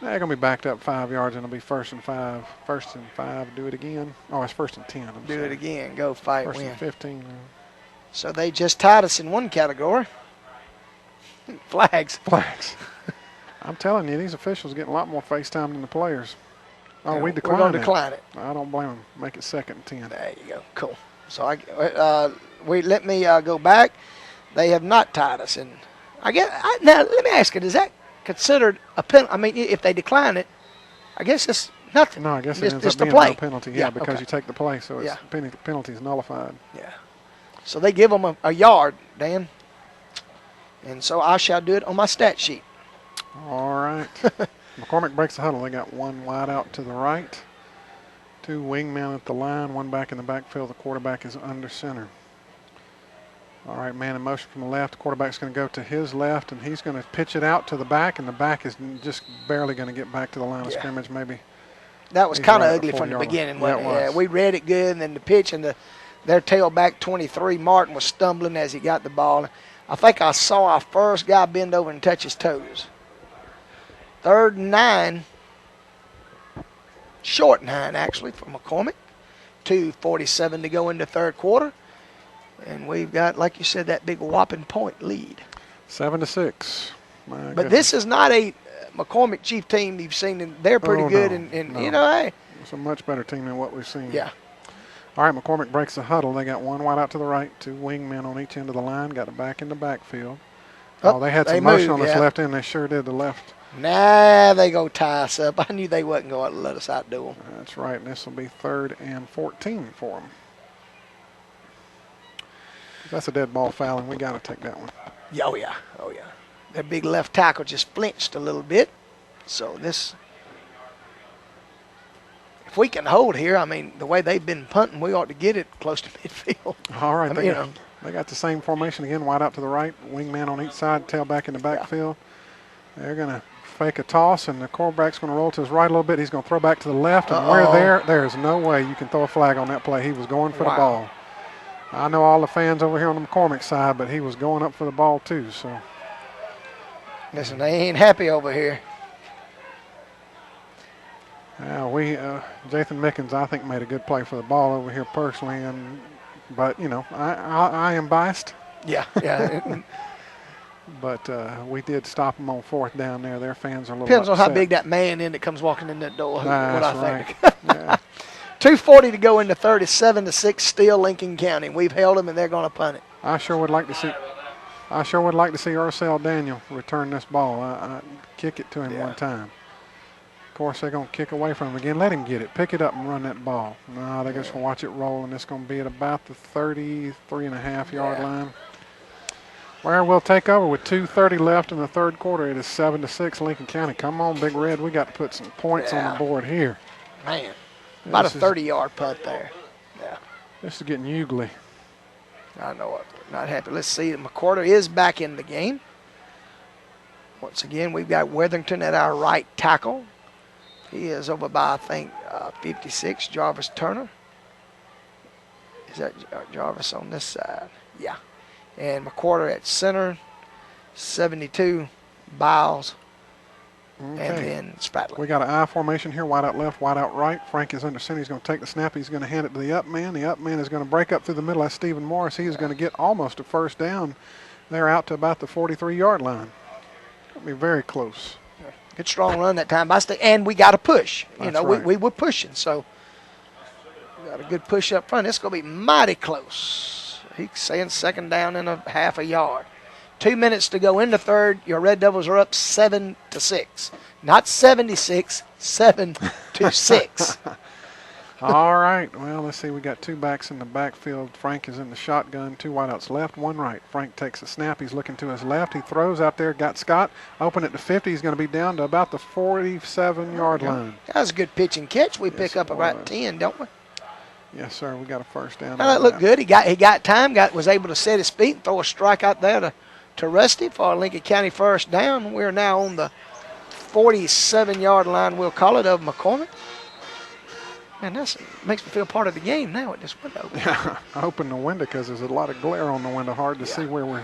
They're going to be backed up 5 yards, and it'll be 1st and 5. 1st and 5, do it again. Oh, it's 1st and 10. Do it again, go fight, 1st win. and 15. So they just tied us in one category. Flags. I'm telling you, these officials are getting a lot more face time than the players. Oh, we We're going to decline it. I don't blame them. Make it 2nd and 10. There you go. Cool. So let me go back. They have not tied us in. Now let me ask you: is that considered a penalty? I mean, if they decline it, I guess it's nothing. No, I guess it ends up being no penalty. Yeah, because you take the play, so it's penalty is nullified. Yeah. So they give them a yard, Dan. And so I shall do it on my stat sheet. All right. McCormick breaks the huddle. They got 1 wide out to the right. 2 wingmen at the line, 1 back in the backfield. The quarterback is under center. All right, man in motion from the left. The quarterback's going to go to his left, and he's going to pitch it out to the back, and the back is just barely going to get back to the line of scrimmage maybe. That was kind of ugly from the beginning. We read it good, and then the pitch and their tailback 23, Martin, was stumbling as he got the ball. I think I saw our first guy bend over and touch his toes. 3rd and 9. Short 9, actually, for McCormick. 2:47 to go in the third quarter. And we've got, like you said, that big whopping point lead. 7-6. But this is not a McCormick Chief team you've seen. And they're pretty good. No. You know, hey. It's a much better team than what we've seen. Yeah. All right, McCormick breaks the huddle. They got 1 wide out to the right, 2 wingmen on each end of the line, got a back in the backfield. They had some motion on this left end. They sure did, the left. Nah, they go tie us up. I knew they wasn't going to let us outdo them. That's right, and this will be 3rd and 14 for them. That's a dead ball foul, and we got to take that one. Oh, yeah. Their big left tackle just flinched a little bit. So this, if we can hold here, I mean, the way they've been punting, we ought to get it close to midfield. All right, they got the same formation again, wide out to the right, wingman on each side, tailback in the backfield. They're going to fake a toss, and the quarterback's going to roll to his right a little bit. He's going to throw back to the left, and there's no way you can throw a flag on that play. He was going for the ball. I know all the fans over here on the McCormick side, but he was going up for the ball too. So, listen, they ain't happy over here. Jathan Mickens, I think, made a good play for the ball over here personally, but I am biased. Yeah. But we did stop them on 4th down there. Their fans are a little Depends on upset. how big that man is that comes walking in that door. That's what I right. think. Yeah. 2:40 to go in the third. It's 7-6 still Lincoln County. We've held them and they're going to punt it. I sure would like to see Ursel Daniel return this ball. I kick it to him one time. Of course, they're going to kick away from him again. Let him get it. Pick it up and run that ball. No, they're just going to watch it roll, and it's going to be at about the 33.5-yard line. Where we'll take over with 2:30 left in the third quarter. It is 7-6 Lincoln County. Come on, Big Red. We got to put some points on the board here. Man, about a 30-yard punt there. Yeah. This is getting ugly. I know it. Not happy. Let's see. McCormick is back in the game. Once again, we've got Weatherington at our right tackle. He is over by, I think, 56, Jarvis Turner. Is that Jarvis on this side? Yeah. And McCormick at center, 72, Biles, and then Spratler. We got an I formation here, wide out left, wide out right. Frank is under center. He's going to take the snap. He's going to hand it to the up man. The up man is going to break up through the middle. That's Stephen Morris. He is going to get almost a first down. They're out to about the 43-yard line. Going to be very close. Good strong run that time by State, and we got to push. Right. We were pushing, so we got a good push up front. It's going to be mighty close. He's saying second down in a half a yard. 2 minutes to go in the third. Your Red Devils are up 7-6, not 76, 7-6. All right. Well, let's see. We got 2 backs in the backfield. Frank is in the shotgun. 2 wideouts left, 1 right. Frank takes a snap. He's looking to his left. He throws out there. Got Scott. Open at the 50. He's going to be down to about the 47-yard line. That was a good pitch and catch. We pick up about 10, don't we? Yes, sir. We got a first down. That looked good. He got time. Was able to set his feet and throw a strike out there to Rusty for a Lincoln County first down. We're now on the 47-yard line, we'll call it, of McCormick. Man, that makes me feel part of the game now at this window. Yeah, I opened the window because there's a lot of glare on the window. Hard to see where we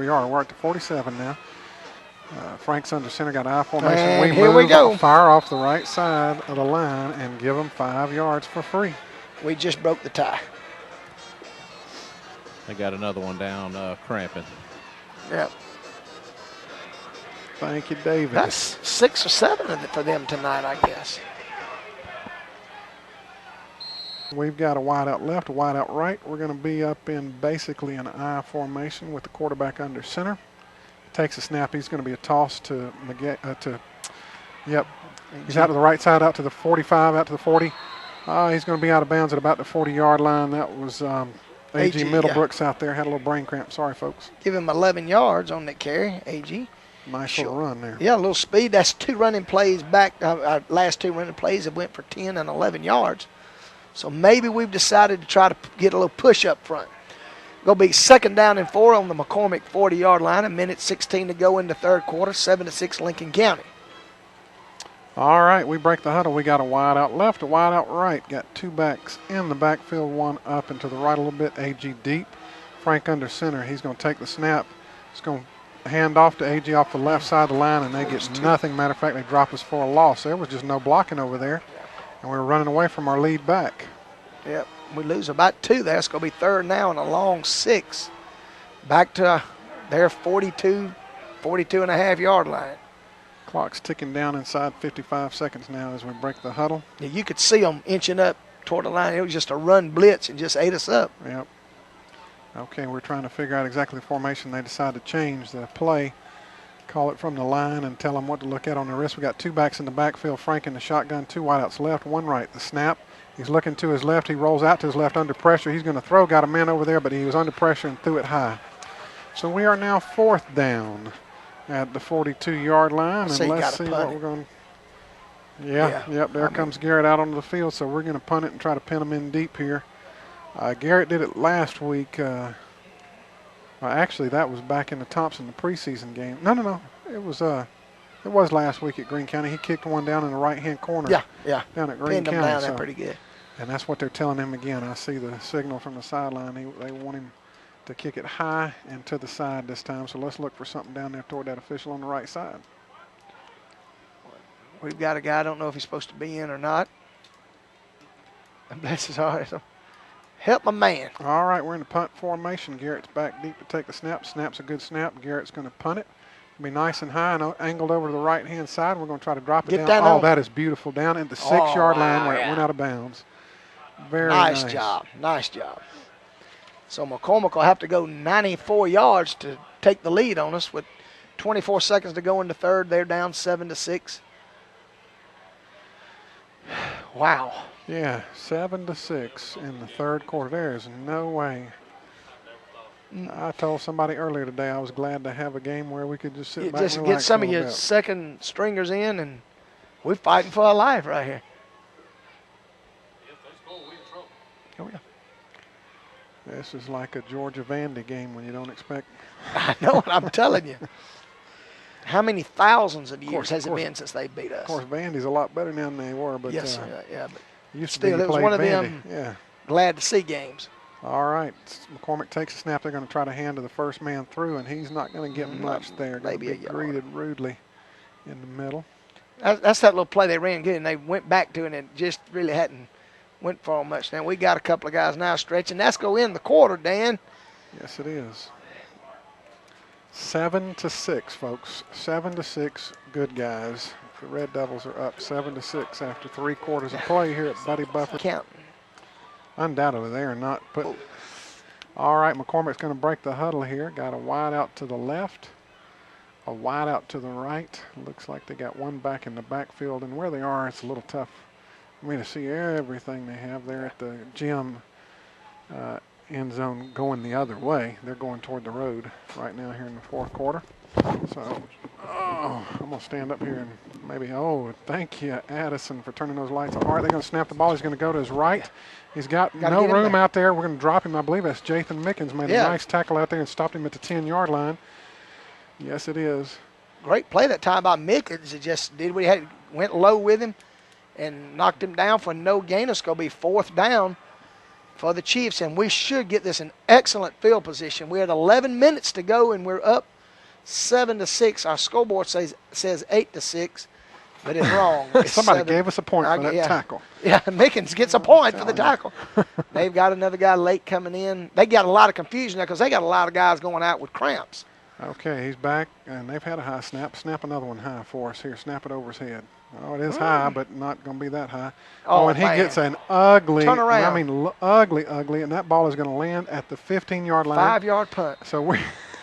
are. We're at the 47 now. Frank's under center, got I formation. And here we go. Fire off the right side of the line and give them 5 yards for free. We just broke the tie. They got another one down, cramping. Yep. Thank you, David. That's 6 or 7 for them tonight, I guess. We've got a wide out left, a wide out right. We're going to be up in basically an I formation with the quarterback under center. Takes a snap. He's going to be a toss to He's out to the right side, out to the 45, out to the 40. He's going to be out of bounds at about the 40-yard line. That was A.G. Middlebrooks out there. Had a little brain cramp. Sorry, folks. Give him 11 yards on that carry, A.G. Nice little run there. Yeah, a little speed. That's 2 running plays back. Our last 2 running plays have went for 10 and 11 yards. So maybe we've decided to try to get a little push up front. Going to be second down and 4 on the McCormick 40-yard line. 1:16 to go in the third quarter. 7-6 Lincoln County. All right, we break the huddle. We got a wide out left, a wide out right. Got 2 backs in the backfield, 1 up and to the right a little bit. A.G. deep. Frank under center. He's going to take the snap. He's going to hand off to A.G. off the left side of the line, and they get nothing. Matter of fact, they drop us for a loss. There was just no blocking over there, and we were running away from our lead back. Yep, we lose about 2 there. It's going to be third now and a long 6. Back to their 42.5-yard line. Clock's ticking down inside 55 seconds now as we break the huddle. Yeah, you could see them inching up toward the line. It was just a run blitz and just ate us up. Yep. Okay, we're trying to figure out exactly the formation. They decide to change the play, call it from the line, and tell them what to look at on the wrist. We got 2 backs in the backfield. Frank in the shotgun, 2 wideouts left, 1 right. The snap. He's looking to his left. He rolls out to his left under pressure. He's going to throw. Got a man over there, but he was under pressure and threw it high. So we are now 4th down at the 42-yard line, and let's see what we're going to. Yep. There comes Garrett out onto the field, so we're going to punt it and try to pin him in deep here. Garrett did it last week. Actually, that was back in the Thompson, the preseason game. No. It was last week at Greene County. He kicked one down in the right-hand corner. Yeah. Down at Greene Pinned County. him down there pretty good. And that's what they're telling him again. I see the signal from the sideline. They want him to kick it high and to the side this time. So let's look for something down there toward that official on the right side. We've got a guy, I don't know if he's supposed to be in or not. Bless his heart. Help my man. All right, we're in the punt formation. Garrett's back deep to take the snap. Snap's a good snap. Garrett's going to punt it. It'll be nice and high and angled over to the right-hand side. We're going to try to drop it down. That oh, on. that is beautiful. Down at the 6-yard line where it went out of bounds. Very nice. Nice job. Nice job. So McCormick will have to go 94 yards to take the lead on us with 24 seconds to go in the third. They're down 7-6. Wow. Yeah, 7-6 in the third quarter. There is no way. I told somebody earlier today I was glad to have a game where we could just sit back and relax get some a of little your bit. second stringers in, and we're fighting for our life right here. Oh, yeah. This is like a Georgia Vandy game when you don't expect. I know what I'm telling you. How many thousands of years has it been since they beat us? Of course, Vandy's a lot better now than they were, but yes, yeah, but used still, to be it was played one of Vandy. them Yeah. glad to see games. All right, McCormick takes a snap. They're going to try to hand to the first man through, and he's not going to get much there. Maybe going to be greeted rudely in the middle. That's that little play they ran good, and they went back to it, and it just really hadn't went for much. Now we got a couple of guys now stretching. That's go in the quarter, Dan. Yes, it is. 7-6, folks. 7-6, good guys. The Red Devils are up 7-6 after 3 quarters of play here at Buddy Buffer. Counting. Undoubtedly, they are not put. All right, McCormick's going to break the huddle here. Got a wide out to the left, a wide out to the right. Looks like they got one back in the backfield, and where they are, it's a little tough for me to see everything they have there at the gym end zone going the other way. They're going toward the road right now here in the fourth quarter. So, I'm going to stand up here and maybe, thank you, Addison, for turning those lights on. All right, they're going to snap the ball. He's going to go to his right. He's got no room out there. We're going to drop him. I believe that's Jathan Mickens made a nice tackle out there and stopped him at the 10-yard line. Yes, it is. Great play that time by Mickens. It just did what he had, went low with him and knocked him down for no gain. It's going to be 4th down for the Chiefs, and we should get this in excellent field position. We had 11 minutes to go, and we're up 7-6. Our scoreboard says 8-6, but it's wrong. It's Somebody gave us a point for that tackle. Yeah, Mickens gets a point for the tackle. They've got another guy late coming in. They got a lot of confusion there because they got a lot of guys going out with cramps. Okay, he's back, and they've had a high snap. Snap another one high for us here. Snap it over his head. Oh, it is high, but not going to be that high. And he gets an ugly, turn around. I mean ugly, and that ball is going to land at the 15-yard line. 5-yard punt. So we,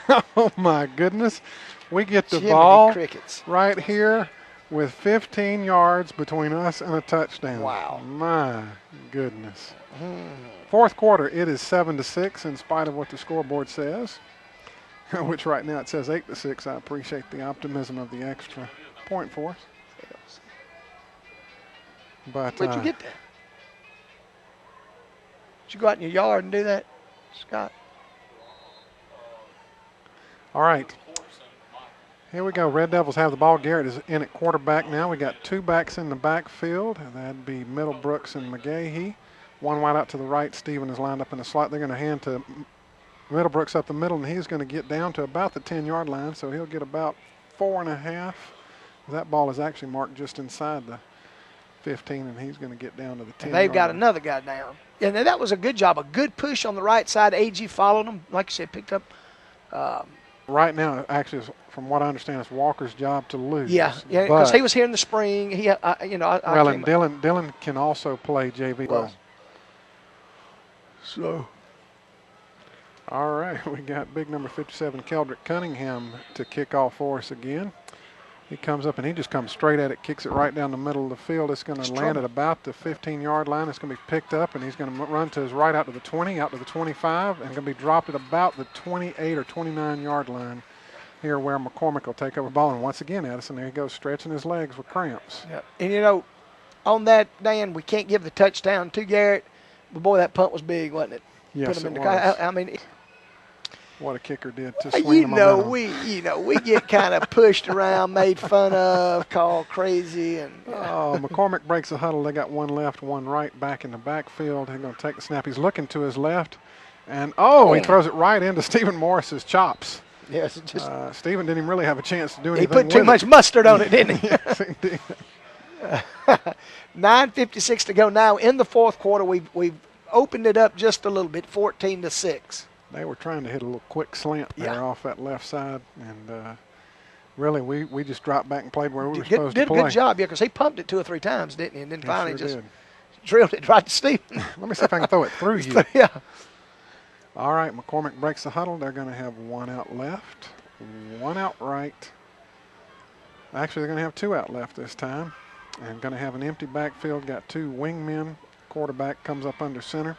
oh my goodness, we get the ball crickets right here with 15 yards between us and a touchdown. Wow. My goodness. Fourth quarter, it is 7-6 in spite of what the scoreboard says, which right now it says 8-6. I appreciate the optimism of the extra point for us. But where'd you get that? Did you go out in your yard and do that, Scott? All right. Here we go. Red Devils have the ball. Garrett is in at quarterback now. We got 2 backs in the backfield. That'd be Middlebrooks and McGahee. One wide out to the right. Steven is lined up in the slot. They're going to hand to Middlebrooks up the middle, and he's going to get down to about the 10-yard line, so he'll get about 4.5. That ball is actually marked just inside the 15, and he's going to get down to the 10. And they've got another guy down. Yeah, now that was a good job. A good push on the right side. AG followed him. Like you said, picked up. Right now, actually, from what I understand, it's Walker's job to lose. Yeah, because he was here in the spring. He, and Dylan can also play JV. Well, so. All right, we got big number 57, Keldrick Cunningham, to kick off for us again. He comes up and he just comes straight at it, kicks it right down the middle of the field. It's going to land at about the 15-yard line. It's going to be picked up, and he's going to run to his right out to the 20, out to the 25, and going to be dropped at about the 28 or 29-yard line here where McCormick will take over the ball. And once again, Addison, there he goes, stretching his legs with cramps. Yeah. And, on that, Dan, we can't give the touchdown to Garrett. But, boy, that punt was big, wasn't it? Yes, Put him it in was. I mean, what a kicker did to swing the momentum. we get kind of pushed around, made fun of, called crazy, and McCormick breaks the huddle. They got one left, one right, back in the backfield. They're going to take the snap. He's looking to his left, and he throws it right into Stephen Morris's chops. Yes, Stephen didn't even really have a chance to do anything. He put too much mustard on it, didn't he? Yes, indeed. 9:56 to go now in the fourth quarter. We've opened it up just a little bit, 14-6. They were trying to hit a little quick slant there off that left side, and really we just dropped back and played where we were supposed to play. Did a good job, yeah, because he pumped it 2 or 3 times, didn't he? And then finally sure just did. drilled it right to Stephen. Let me see if I can throw it through you. Yeah. All right, McCormick breaks the huddle. They're going to have 1 out left, 1 out right. Actually, they're going to have 2 out left this time, and going to have an empty backfield. Got 2 wingmen. Quarterback comes up under center.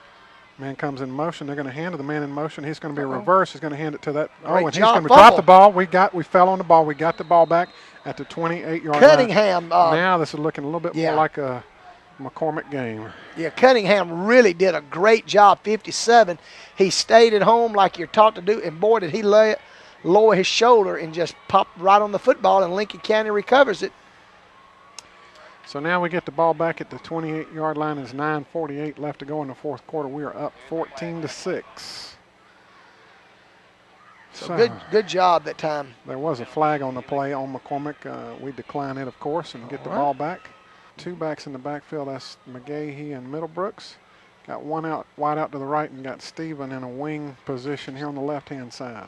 Man comes in motion. They're going to hand to the man in motion. He's going to be a reverse. He's going to hand it to that. Great and he's job, going to drop the ball. We fell on the ball. We got the ball back at the 28-yard line. Cunningham. Now this is looking a little bit more like a McCormick game. Yeah, Cunningham really did a great job. 57. He stayed at home like you're taught to do, and boy, did he lower his shoulder and just pop right on the football, and Lincoln County recovers it. So now we get the ball back at the 28-yard line. There's 9:48 left to go in the fourth quarter. We are up 14-6. So good job that time. There was a flag on the play on McCormick. We decline it, of course, and get the ball back. 2 backs in the backfield. That's McGahee and Middlebrooks. Got 1 out wide out to the right, and got Stephen in a wing position here on the left-hand side.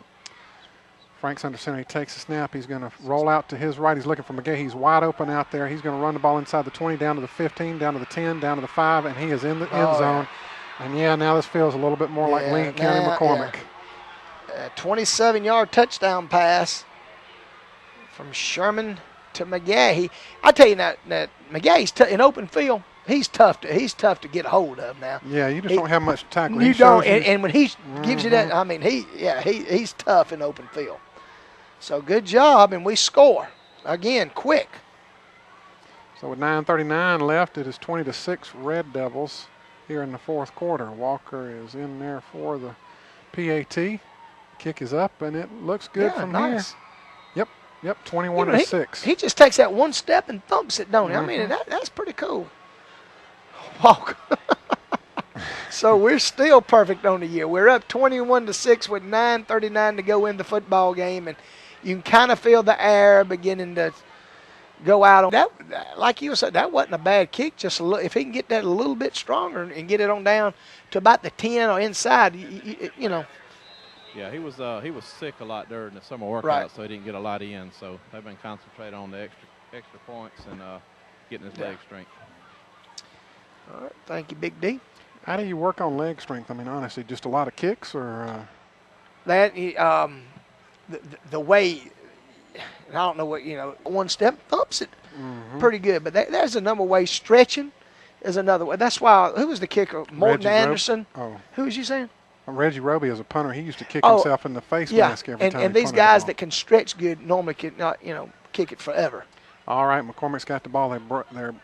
Frank's under center. He takes the snap. He's going to roll out to his right. He's looking for McGahee. He's wide open out there. He's going to run the ball inside the 20, down to the 15, down to the 10, down to the 5, and he is in the end zone. And now this feels a little bit more like Lincoln County McCormick. 27-yard touchdown pass from Sherman to McGahee. I tell you that McGahee's in open field. He's tough to get a hold of now. Yeah, you just don't have much tackle. You don't, and when he gives you that, I mean, he's tough in open field. So good job, and we score again quick. So with 9:39 left, it is 20-6 Red Devils here in the fourth quarter. Walker is in there for the PAT. Kick is up, and it looks good from here. Yep, 21-6. He just takes that one step and thumps it, don't he? I mean, that's pretty cool. Walker. So we're still perfect on the year. We're up 21-6 with 9:39 to go in the football game, and you can kind of feel the air beginning to go out on that. Like you said, that wasn't a bad kick. Just a little, if he can get that a little bit stronger and get it on down to about the 10 or inside, you know. Yeah, he was sick a lot during the summer workout, so he didn't get a lot in. So they've been concentrating on the extra points and getting his leg strength. All right, thank you, Big D. How do you work on leg strength? I mean, honestly, just a lot of kicks, or that the way, I don't know what, one step thumps it pretty good, but there's a number of ways. Stretching is another way. That's why, who was the kicker? Morton Anderson. Who was you saying? Reggie Roby as a punter, he used to kick himself in the face mask every time. And these guys that can stretch good normally can not, kick it forever. All right, McCormick's got the ball. They're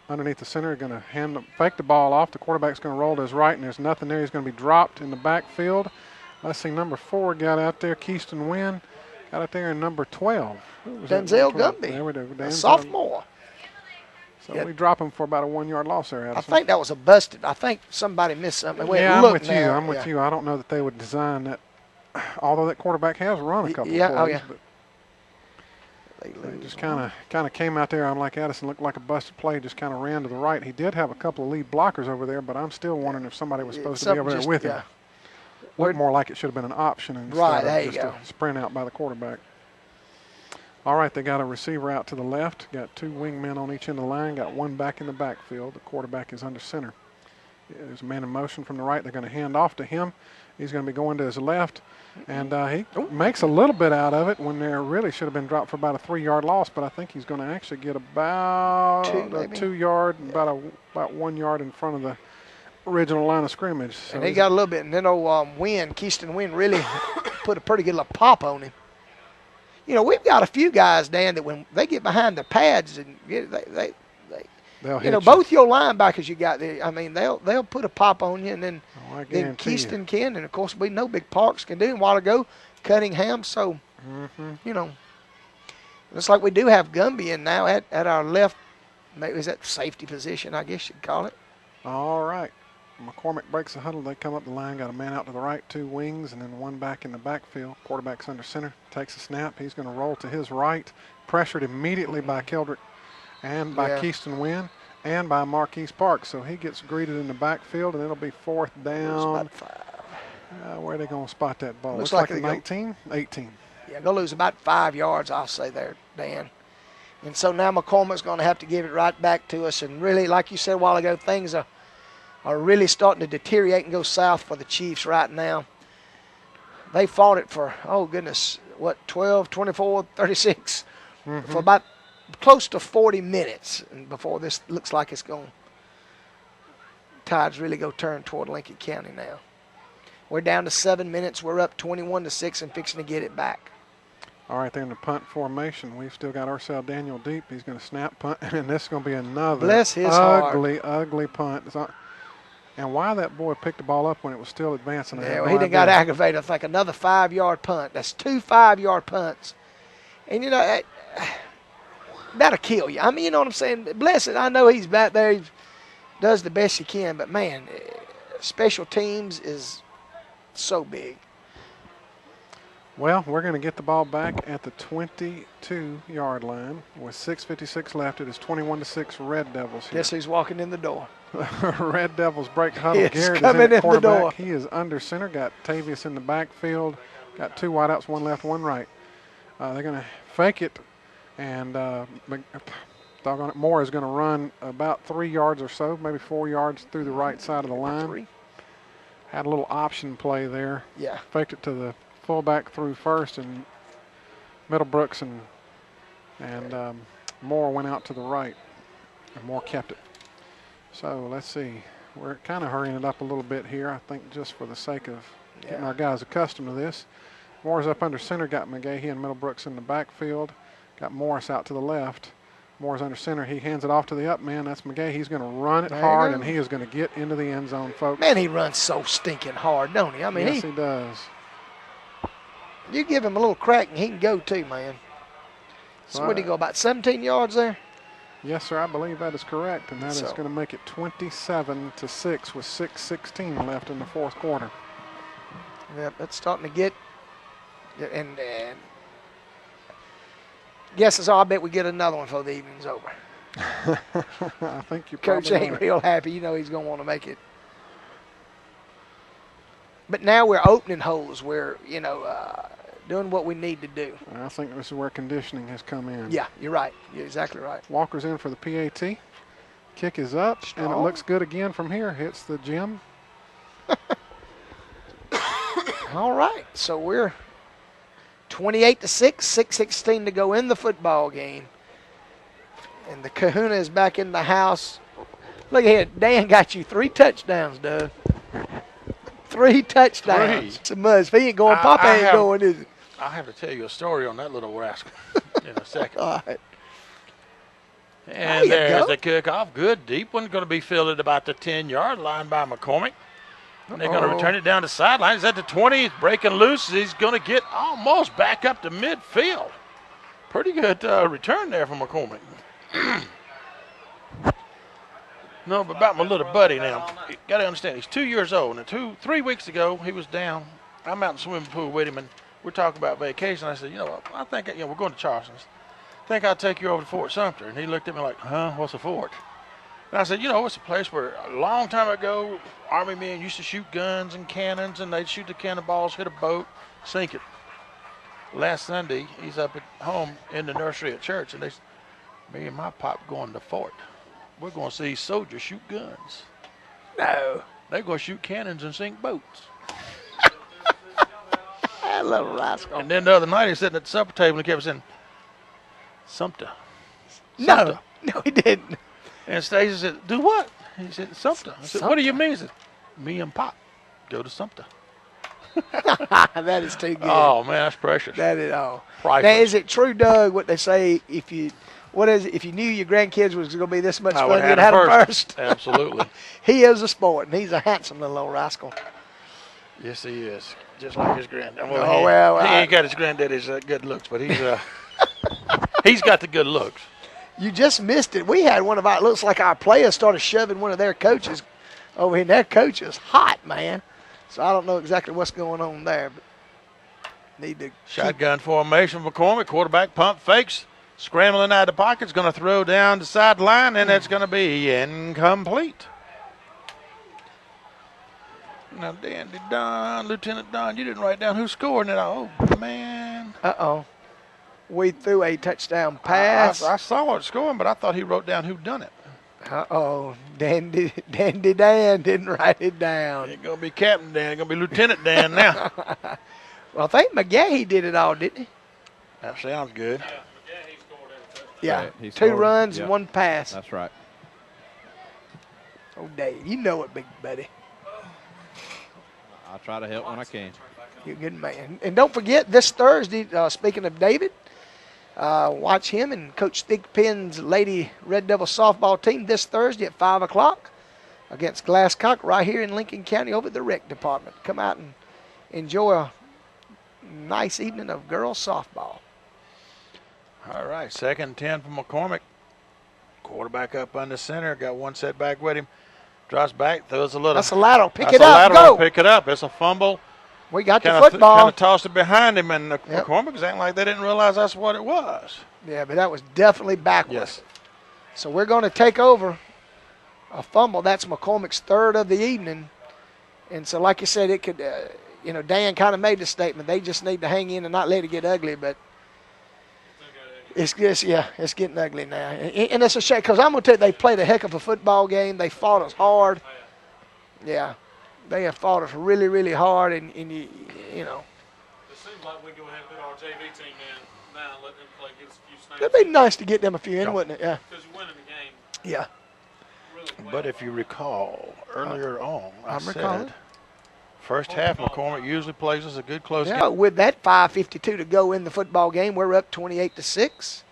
underneath the center. Going to fake the ball off. The quarterback's going to roll to his right, and there's nothing there. He's going to be dropped in the backfield. Let's see, number 4 got out there. Keyston Wynn got out there, and number 12. Denzel Gumby, there we go. a sophomore. So we drop him for about a 1-yard loss there, Addison. I think that was a busted. I think somebody missed something. I'm with you. I'm with you. I don't know that they would design that, although that quarterback has run a couple of plays. But they just kind of came out there. I'm like, Addison looked like a busted play, just kind of ran to the right. He did have a couple of lead blockers over there, but I'm still wondering if somebody was supposed to be over there with him. Looked more like it should have been an option instead of just a sprint out by the quarterback. All right, they got a receiver out to the left. Got 2 wingmen on each end of the line. Got 1 back in the backfield. The quarterback is under center. There's a man in motion from the right. They're going to hand off to him. He's going to be going to his left. And he makes a little bit out of it when there really should have been dropped for about a 3-yard loss. But I think he's going to actually get about 2 yard, about 1 yard in front of the original line of scrimmage. So and he got a little bit. And then Keyston Wynn really put a pretty good little pop on him. We've got a few guys, Dan, that when they get behind the pads and they'll hit both your linebackers you got there. I mean, they'll put a pop on you, and then Keyston can, and of course we know Big Parks can do. A while ago, Cunningham. So, looks like we do have Gumby in now at our left. Maybe is that safety position? I guess you'd call it. All right. McCormick breaks the huddle. They come up the line, got a man out to the right, 2 wings, and then 1 back in the backfield. Quarterback's under center, takes a snap. He's going to roll to his right, pressured immediately by Keldrick and by Keyston Wynn. and by Marquise Park. So he gets greeted in the backfield, and it'll be 4th down. About 5. Where are they going to spot that ball? Looks Looks like like 19? 18. Yeah, go lose about 5 yards, I'll say there, Dan. And so now McCormick's going to have to give it right back to us. And really, like you said a while ago, things are really starting to deteriorate and go south for the Chiefs right now. They fought it for, oh, goodness, 12, 24, 36, for about close to 40 minutes before this looks like it's going – tides really go turn toward Lincoln County now. We're down to 7 minutes. We're up 21-6 and fixing to get it back. All right, they're in the punt formation. We've still got Ursel Daniel deep. He's going to snap punt, and this is going to be another ugly punt. And why that boy picked the ball up when it was still advancing? Yeah, well, he done got aggravated. I think another 5-yard punt. That's 2 5-yard punts. And, you know, that'll kill you. I mean, you know what I'm saying? Bless it. I know he's back there. He does the best he can. But, man, special teams is so big. Well, we're going to get the ball back at the 22-yard line with 6:56 left. It is 21-6 Red Devils here. Guess who's walking in the door? Red Devils break huddle. Yes, Garrett coming is in at quarterback. the door. He is under center. Got Tavius in the backfield. Got 2 wideouts, 1 left, 1 right. They're going to fake it, and doggone it, Moore is going to run about 3 yards or so, maybe 4 yards through the right side of the line. 3. Had a little option play there. Yeah. Faked it to the fullback through first, and Middlebrooks and Moore went out to the right, and Moore kept it. So let's see. We're kind of hurrying it up a little bit here, I think, just for the sake of getting our guys accustomed to this. Moore's up under center, got McGahee and Middlebrooks in the backfield. Got Morris out to the left. Moore's under center. He hands it off to the up man. That's McGahee. He's going to run it hard, and he is going to get into the end zone, folks. Man, he runs so stinking hard, don't he? I mean, yes, he does. You give him a little crack, and he can go too, man. So where'd he go, about 17 yards there? Yes, sir, I believe that is correct, and that is going to make it 27-6 with 6:16 left in the 4th quarter. Yep, that's starting to get, and guesses are, I bet we get another one before the evening's over. I think you Coach probably ain't real happy. You know he's going to want to make it. But now we're opening holes. We're, you know, doing what we need to do. I think this is where conditioning has come in. Yeah, you're right. You're exactly right. Walker's in for the PAT. Kick is up, and it looks good again from here. Hits the gym. All right, so we're 28-6, 6:16 to go in the football game. And the Kahuna is back in the house. Look here, Dan got you 3 touchdowns, Doug. 3 touchdowns. It's a must. If he ain't going, Papa ain't going, is it? I have to tell you a story on that little rascal in a second. All right. And there's the kickoff. Good deep one. Going to be filled at about the 10-yard line by McCormick. And they're going to return it down the sideline. He's at the 20. He's breaking loose. He's going to get almost back up to midfield. Pretty good return there from McCormick. No, but about my little buddy now. You got to understand, he's 2 years old. And 3 weeks ago, he was down. I'm out in the swimming pool with him, and we're talking about vacation. I said, you know, I think, we're going to Charleston. I think I'll take you over to Fort Sumter. And he looked at me like, huh, what's a fort? And I said, you know, it's a place where a long time ago, Army men used to shoot guns and cannons, and they'd shoot the cannonballs, hit a boat, sink it. Last Sunday, he's up at home in the nursery at church, and they said, me and my pop going to Fort. We're going to see soldiers shoot guns. No. They're going to shoot cannons and sink boats. That little rascal. And then the other night, he's sitting at the supper table and he kept saying, Sumter. No, he didn't. And Stacy said, do what? He said, Sumter. I said, what do you mean? He said, me and Pop go to Sumter. That is too good. Oh, man, that's precious. That is all. Priceless. Now, is it true, Doug, what they say, if you knew your grandkids was going to be this much fun, you'd have them first? Absolutely. He is a sport, and he's a handsome little old rascal. Yes, he is. Just like his granddad. Well, he ain't got his granddaddy's good looks, but he's got the good looks. You just missed it. We had one of our, looks like our players started shoving one of their coaches over here, and their coach is hot, man. So I don't know exactly what's going on there, but need to Shotgun formation. McCormick, quarterback pump fakes, Scrambling out of the pocket, is going to throw down the sideline, and it's going to be incomplete. Now, Dandy Don, Lieutenant Don, you didn't write down who scored it. Oh, man. Uh-oh. We threw a touchdown pass. I saw it scoring, but I thought he wrote down who done it. Uh-oh. Dandy Dan didn't write it down. Ain't going to be Captain Dan. It's going to be Lieutenant Dan now. Well, I think McGahee did it all, didn't he? That sounds good. Yeah, Right, he 2 scored. runs Yep. and 1 pass. That's right. Oh, Dave, you know it, big buddy. I'll try to help when I can. You're a good man. And don't forget, this Thursday, speaking of David, watch him and Coach Thigpen's Lady Red Devil softball team this Thursday at 5 o'clock against Glasscock right here in Lincoln County over at the rec department. Come out and enjoy a nice evening of girls softball. All right, 2nd and 10 for McCormick. Quarterback up under center. Got 1 setback with him. Drops back, throws a little. That's a lateral. Pick That's it a up. lateral. Go. Pick it up. It's a fumble. We got the Kind of football. tossed it behind him, and Yep. McCormick's acting like they didn't realize that's what it was. Yeah, but that was definitely backwards. Yes. So we're going to take over a fumble. That's McCormick's 3rd of the evening. And so, like you said, it could, Dan kind of made the statement. They just need to hang in and not let it get ugly. But it's just, it's getting ugly now. And it's a shame because I'm going to tell you, they played a heck of a football game. They fought us hard. Yeah, they have fought us really, really hard. And you know. It seems like we go ahead and put our JV team in now and let them play, give us a few snaps. It'd be nice to get them a few in, wouldn't it? Yeah. Because you're winning the game Yeah. really well. But if you recall, earlier on, I I'm recalling. said first half McCormick usually plays us a good close Yeah, game. with that 5:52 to go in the football game, we're up 28-6,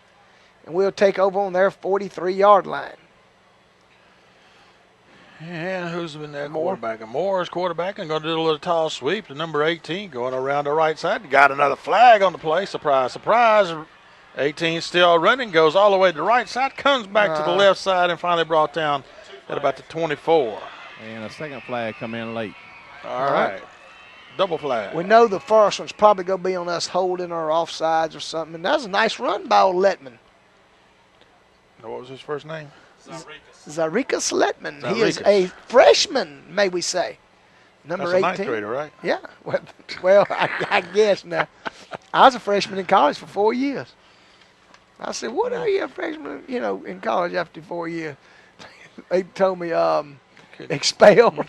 and we'll take over on their 43-yard line. And who's been there quarterback? Moore's quarterback and going to do a little tall sweep to number 18 going around the right side. Got another flag on the play. Surprise, surprise. 18 still running, goes all the way to the right side, comes back to the left side, and finally brought down at about the 24. And a second flag come in late. All right. Double flag. We know the first one's probably going to be on us holding or offsides or something, and that was a nice run by old Letman. What was his first name? Zarikas Letman. He is Zarikas. a freshman, may we say. Number That's a 18. ninth grader, right? Yeah. Well, I guess now. I was a freshman in college for 4 years. I said, what are you a freshman, in college after 4 years? They told me, expelled.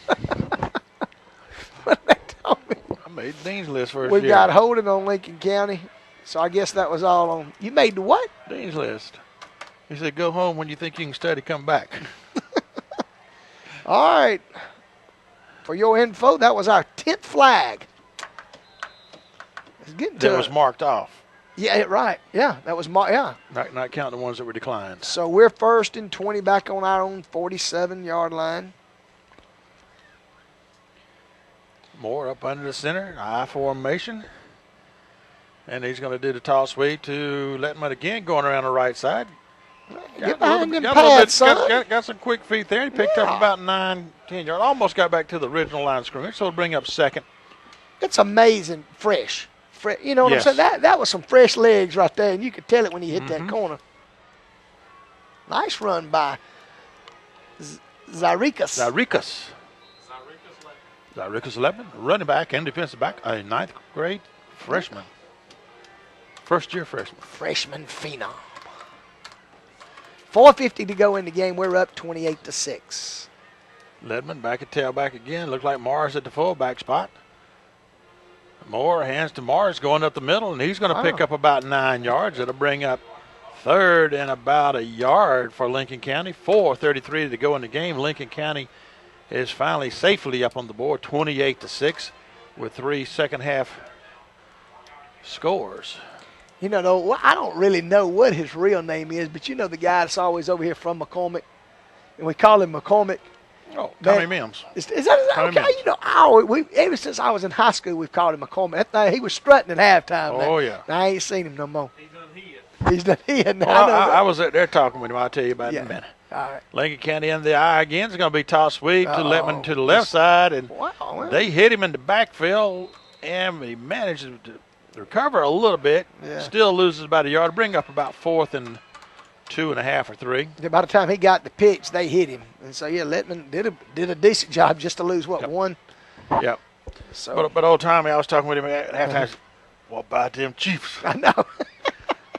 But they told me. I made Dean's list first We've year. got holding on Lincoln County. So I guess that was all on. You made the what? Dean's list. He said, go home when you think you can study, come back. All right. For your info, that was our 10th flag. It's getting to That was marked off. Yeah, right. Yeah, that was yeah. Not counting the ones that were declined. So we're 1st and 20 back on our own 47-yard line. Moore up under the center, I formation. And he's going to do the toss sweep to Letman again, going around the right side. Get behind them pads, son. Got some quick feet there. He picked up about 9, 10 yards. Almost got back to the original line of scrimmage, so it'll bring up second. It's amazing, fresh. You know what Yes. I'm saying? That was some fresh legs right there, and you could tell it when he hit that corner. Nice run by Zarikas. Zarikas Letman, running back and defensive back, a 9th grade freshman. First-year freshman. Freshman phenom. 4:50 to go in the game. We're up 28-6. Ledman back at tailback again. Looks like Morris at the fullback spot. Moore hands to Morris going up the middle, and he's going to pick up about 9 yards. It'll bring up 3rd and about a yard for Lincoln County. 4:33 to go in the game. Lincoln County is finally safely up on the board, 28-6, with 3 second-half scores. I don't really know what his real name is, but the guy that's always over here from McCormick, and we call him McCormick. Oh, Tommy Mims. Is that Tommy okay? Mims. Ever since I was in high school, we've called him McCormick. That thing, he was strutting at halftime. Oh, yeah. Now, I ain't seen him no more. He's done hit. He's done hit. Well, I was there talking with him. I'll tell you about it in a minute. All right. Lincoln County in the eye again. It's going to be toss sweep to Letman to the left side, and Wow. they hit him in the backfield, and he managed to recover a little bit. Yeah. Still loses about a yard. Bring up about 4th and 2.5 or 3. By the time he got the pitch, they hit him. And so, yeah, Letman did a decent job just to lose, what, Yep. 1? Yep. So, But old Tommy, I was talking with him at halftime. I said, what about them Chiefs? I know.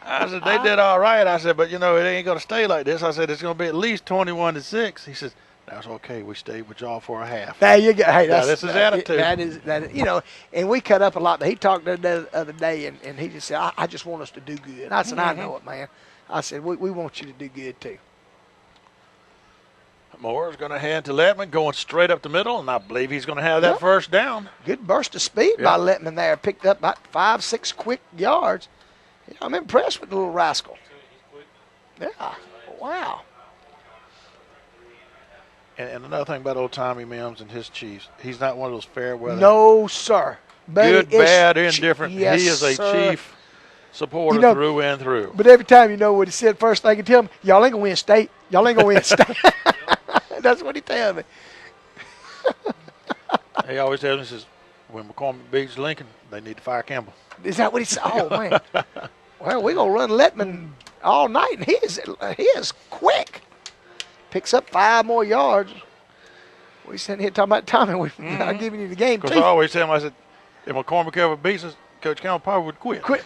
I said, they did all right. I said, but, it ain't going to stay like this. I said, it's going to be at least 21-6. He says, that's okay. We stayed with y'all for a half. There you go. Hey, that's this is attitude. That is, and we cut up a lot. But he talked the other day, and he just said, I just want us to do good. I said, I know it, man. I said, we want you to do good, too. Moore's going to hand to Letman, going straight up the middle, and I believe he's going to have that first down. Good burst of speed by Letman there. Picked up about 5-6 quick yards. Yeah, I'm impressed with the little rascal. Yeah, wow. And another thing about old Tommy Mims and his Chiefs, he's not one of those fair weather. No, sir. Good, bad, indifferent. Yes, he is a sir. Chief supporter through and through. But every time what he said, first thing he tell him, y'all ain't going to win state. Y'all ain't going to win state. That's what he tells me. He always tells me, he says, when McCormick beats Lincoln, they need to fire Campbell. Is that what he said? Oh, man. Well, we're going to run Letman all night, and he is quick. Picks up 5 more yards. We sitting here talking about Tommy. I'm giving you the game, too. Because I always tell him, I said, if McCormick ever beats us, Coach Campbell probably would quit.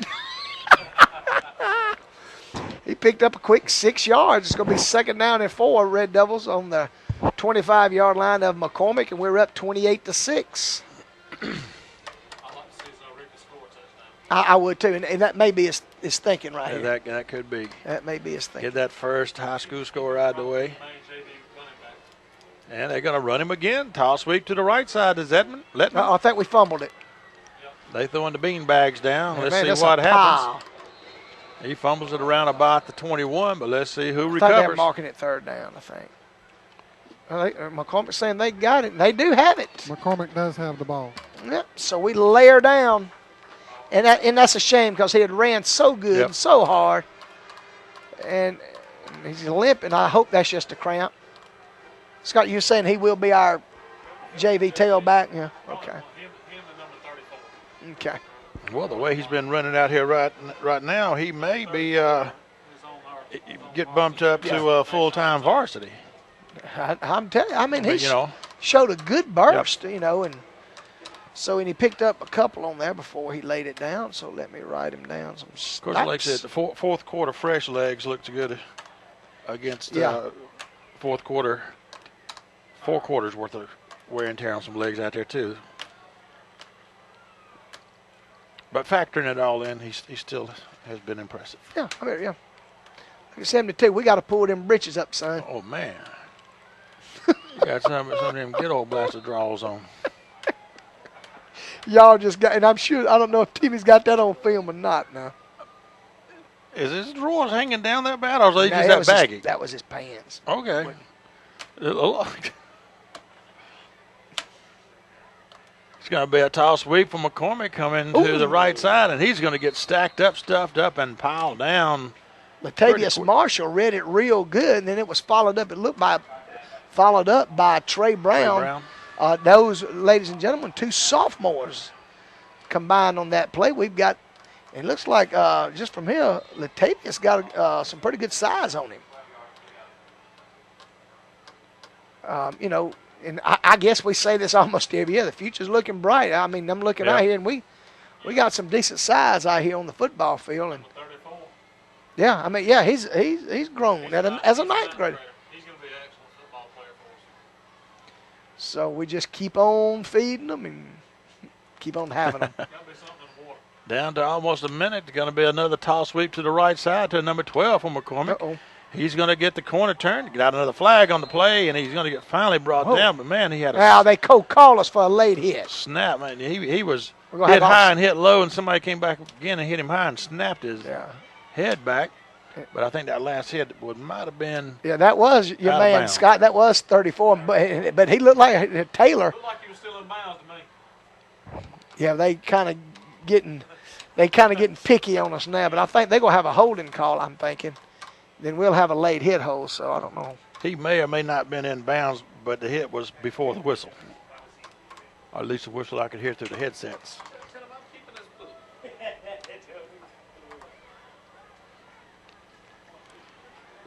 He picked up a quick 6 yards. It's going to be 2nd down and 4, Red Devils on the 25-yard line of McCormick, and we're up 28-6. I would too, and that may be his thinking right here. That could be. That may be his thinking. Get that first high school score out of the way. And they're going to run him again. Toss sweep to the right side. Is Letman? I think we fumbled it. They throwing the bean bags down. Yeah, let's man, see what happens. Pile. He fumbles it around about the 21, but let's see who I think they're recovers. marking it 3rd down, I think. McCormick's saying they got it, and they do have it. McCormick does have the ball. Yep, so we layer down. And that's a shame because he had ran so good and so hard. And he's limping. I hope that's just a cramp. Scott, you're saying he will be our JV tailback? Yeah, okay. Him the number 34. Okay. Well, the way he's been running out here right now, he may be get bumped up to full-time varsity. I'm telling you, I mean, But, he showed a good burst, and so he picked up a couple on there before he laid it down. So let me write him down some stats. Of course, like I said, the fourth quarter fresh legs looked good against fourth quarter. 4 quarters worth of wear and tear on some legs out there too. But factoring it all in, he still has been impressive. Yeah, I mean, yeah. Like 72, we got to pull them britches up, son. Oh man, you got some of them good old blasted draws on. Y'all just got, and I'm sure, I don't know if Timmy's got that on film or not now. Is his drawers hanging down that bad, or is he No, just that baggy? That was his pants. Okay. It's going to be a tall sweep from McCormick coming to the right side, and he's going to get stacked up, stuffed up, and piled down. Latavius Marshall read it real good, and then it was followed up. It looked followed up by Trey Brown. Those, ladies and gentlemen, 2 sophomores combined on that play. We've got, it looks like just from here, Latavius got some pretty good size on him. And I guess we say this almost every year. The future's looking bright. I mean, I'm looking out here, and we got some decent size out here on the football field. And 34. yeah, I mean, yeah, he's grown as a 9th grader. He's going to be an excellent football player for us. So we just keep on feeding them and keep on having them. Got to be something in the water. Down to almost a minute. Going to be another toss sweep to the right side to number 12 from McCormick. Uh-oh. He's going to get the corner turned, got another flag on the play, and he's going to get finally brought down. But, man, he had a Now they call us for a late hit. snap. Man, he was gonna hit have high and hit low, and somebody came back again and hit him high and snapped his Yeah. head back. But I think that last hit might have been Yeah, that was your out of man, bounds. Scott. That was 34, but he looked like Taylor. Looked like he was still in bounds to me. Yeah, they kind of getting picky on us now. But I think they're gonna have a holding call. I'm thinking. Then we'll have a late hit hole. So I don't know. he may or may not have been in bounds, but the hit was before the whistle. Or at least the whistle I could hear through the headsets.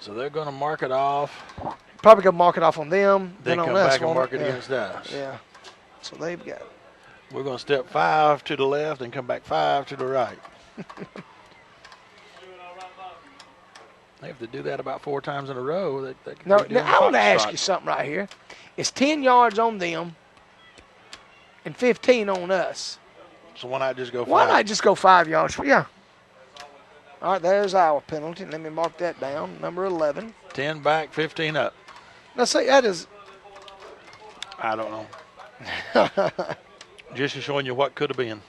So they're going to mark it off. Probably going to mark it off on them. Then on come us, back and mark it yeah. against us. Yeah. So they've got it. We're going to step 5 to the left and come back 5 to the right. They have to do that about 4 times in a row. Now I want to ask you something right here. It's 10 yards on them and 15 on us. So why not just go 5? Why not just go 5 yards? Yeah. All right, there's our penalty. Let me mark that down. Number 11. 10 back, 15 up. Now, say that is. I don't know. Just showing you what could have been.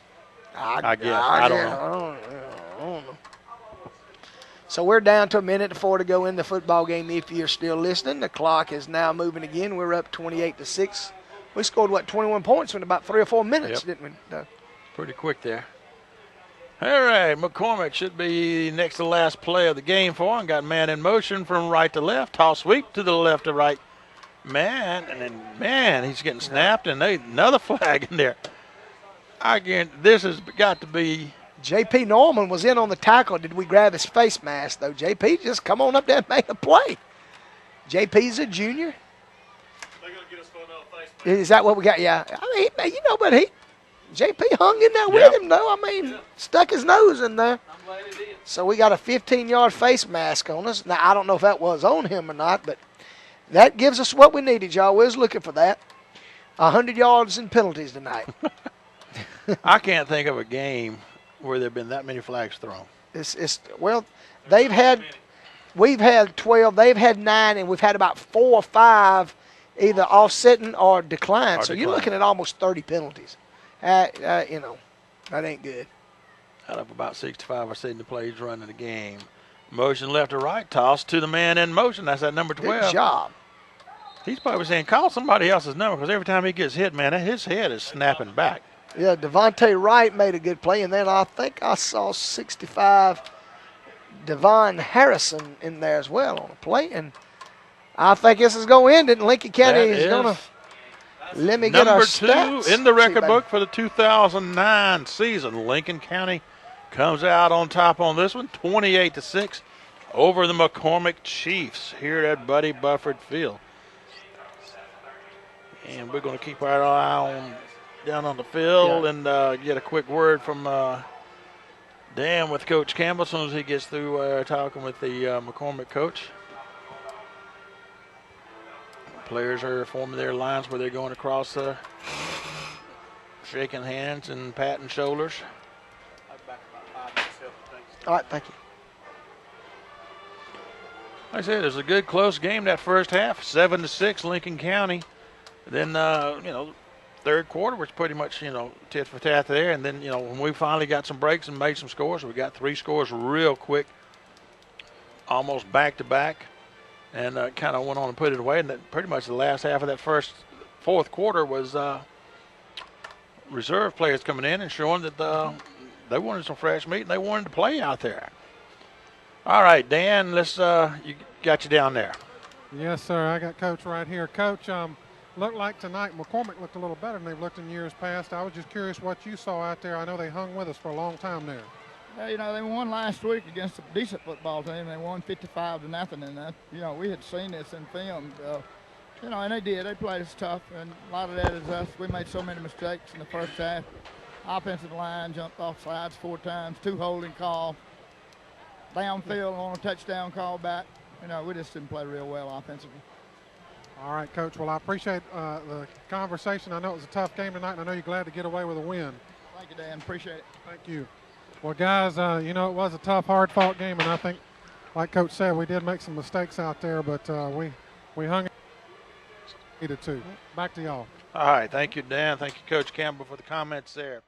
I guess. I don't know. I don't know. So we're down to a minute and 4 to go in the football game. If you're still listening, the clock is now moving again. We're up 28-6. We scored 21 points in about 3 or 4 minutes, didn't we? Pretty quick there. All right, McCormick should be next to last play of the game for him. Got man in motion from right to left. Toss sweep to the left to right. Man, he's getting snapped, and another flag in there. Again, this has got to be. J.P. Norman was in on the tackle. Did we grab his face mask, though? J.P. just come on up there and make a play. J.P.'s a junior. They're going to get us for another face mask. Is that what we got? Yeah. I mean, but J.P. hung in there with him, though. I mean, stuck his nose in there. I'm glad he did. So we got a 15-yard face mask on us. Now, I don't know if that was on him or not, but that gives us what we needed, y'all. We was looking for that. 100 yards and penalties tonight. I can't think of a game where there have been that many flags thrown. We've had 12, they've had 9, and we've had about 4 or 5 either offsetting or decline. So you're looking at almost 30 penalties. That ain't good. Out of about 65 or 70 plays running the game. Motion left to right, toss to the man in motion. That's that number 12. Good job. He's probably saying, call somebody else's number, because every time he gets hit, man, his head is snapping back. Yeah, Devontae Wright made a good play, and then I think I saw 65 Devon Harrison in there as well on a play, and I think this is going to end it. Lincoln County is going to let me get our stats. Number 2 in the record book for the 2009 season. Lincoln County comes out on top on this one, 28-6 over the McCormick Chiefs here at Buddy Bufford Field. And we're going to keep our eye down on the field and get a quick word from Dan with Coach Campbell as soon as he gets through talking with the McCormick coach. Players are forming their lines where they're going across, shaking hands and patting shoulders. All right, thank you. Like I said, it was a good close game that first half, 7-6 Lincoln County. Then, third quarter was pretty much, tit for tat there. And then, when we finally got some breaks and made some scores, we got 3 scores real quick, almost back to back, and kind of went on and put it away. And then pretty much the last half of that fourth quarter was reserve players coming in and showing that they wanted some fresh meat and they wanted to play out there. All right, Dan, let's you got you down there. Yes, sir. I got Coach right here. Coach, looked like tonight McCormick looked a little better than they've looked in years past. I was just curious what you saw out there. I know they hung with us for a long time there. Yeah, they won last week against a decent football team. They won 55-0, and that, we had seen this in film. And they did. They played us tough, and a lot of that is us. We made so many mistakes in the first half. Offensive line jumped off sides 4 times, 2 holding call, downfield on a touchdown call back. We just didn't play real well offensively. All right, Coach. Well, I appreciate the conversation. I know it was a tough game tonight, and I know you're glad to get away with a win. Thank you, Dan. Appreciate it. Thank you. Well, guys, it was a tough, hard-fought game, and I think, like Coach said, we did make some mistakes out there, but we hung it too. Back to y'all. All right. Thank you, Dan. Thank you, Coach Campbell, for the comments there.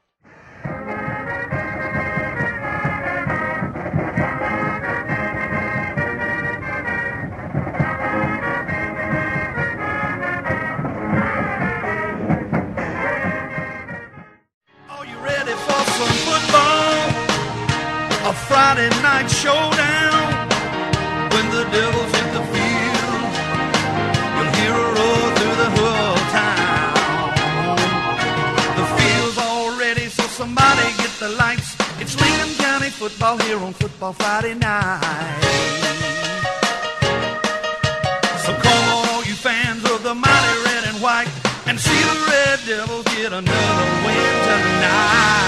A Friday night showdown. When the devil's in the field, you'll hear a roar through the whole town. The field's all ready, so somebody get the lights. It's Lincoln County football here on Football Friday night. Devils get another win tonight.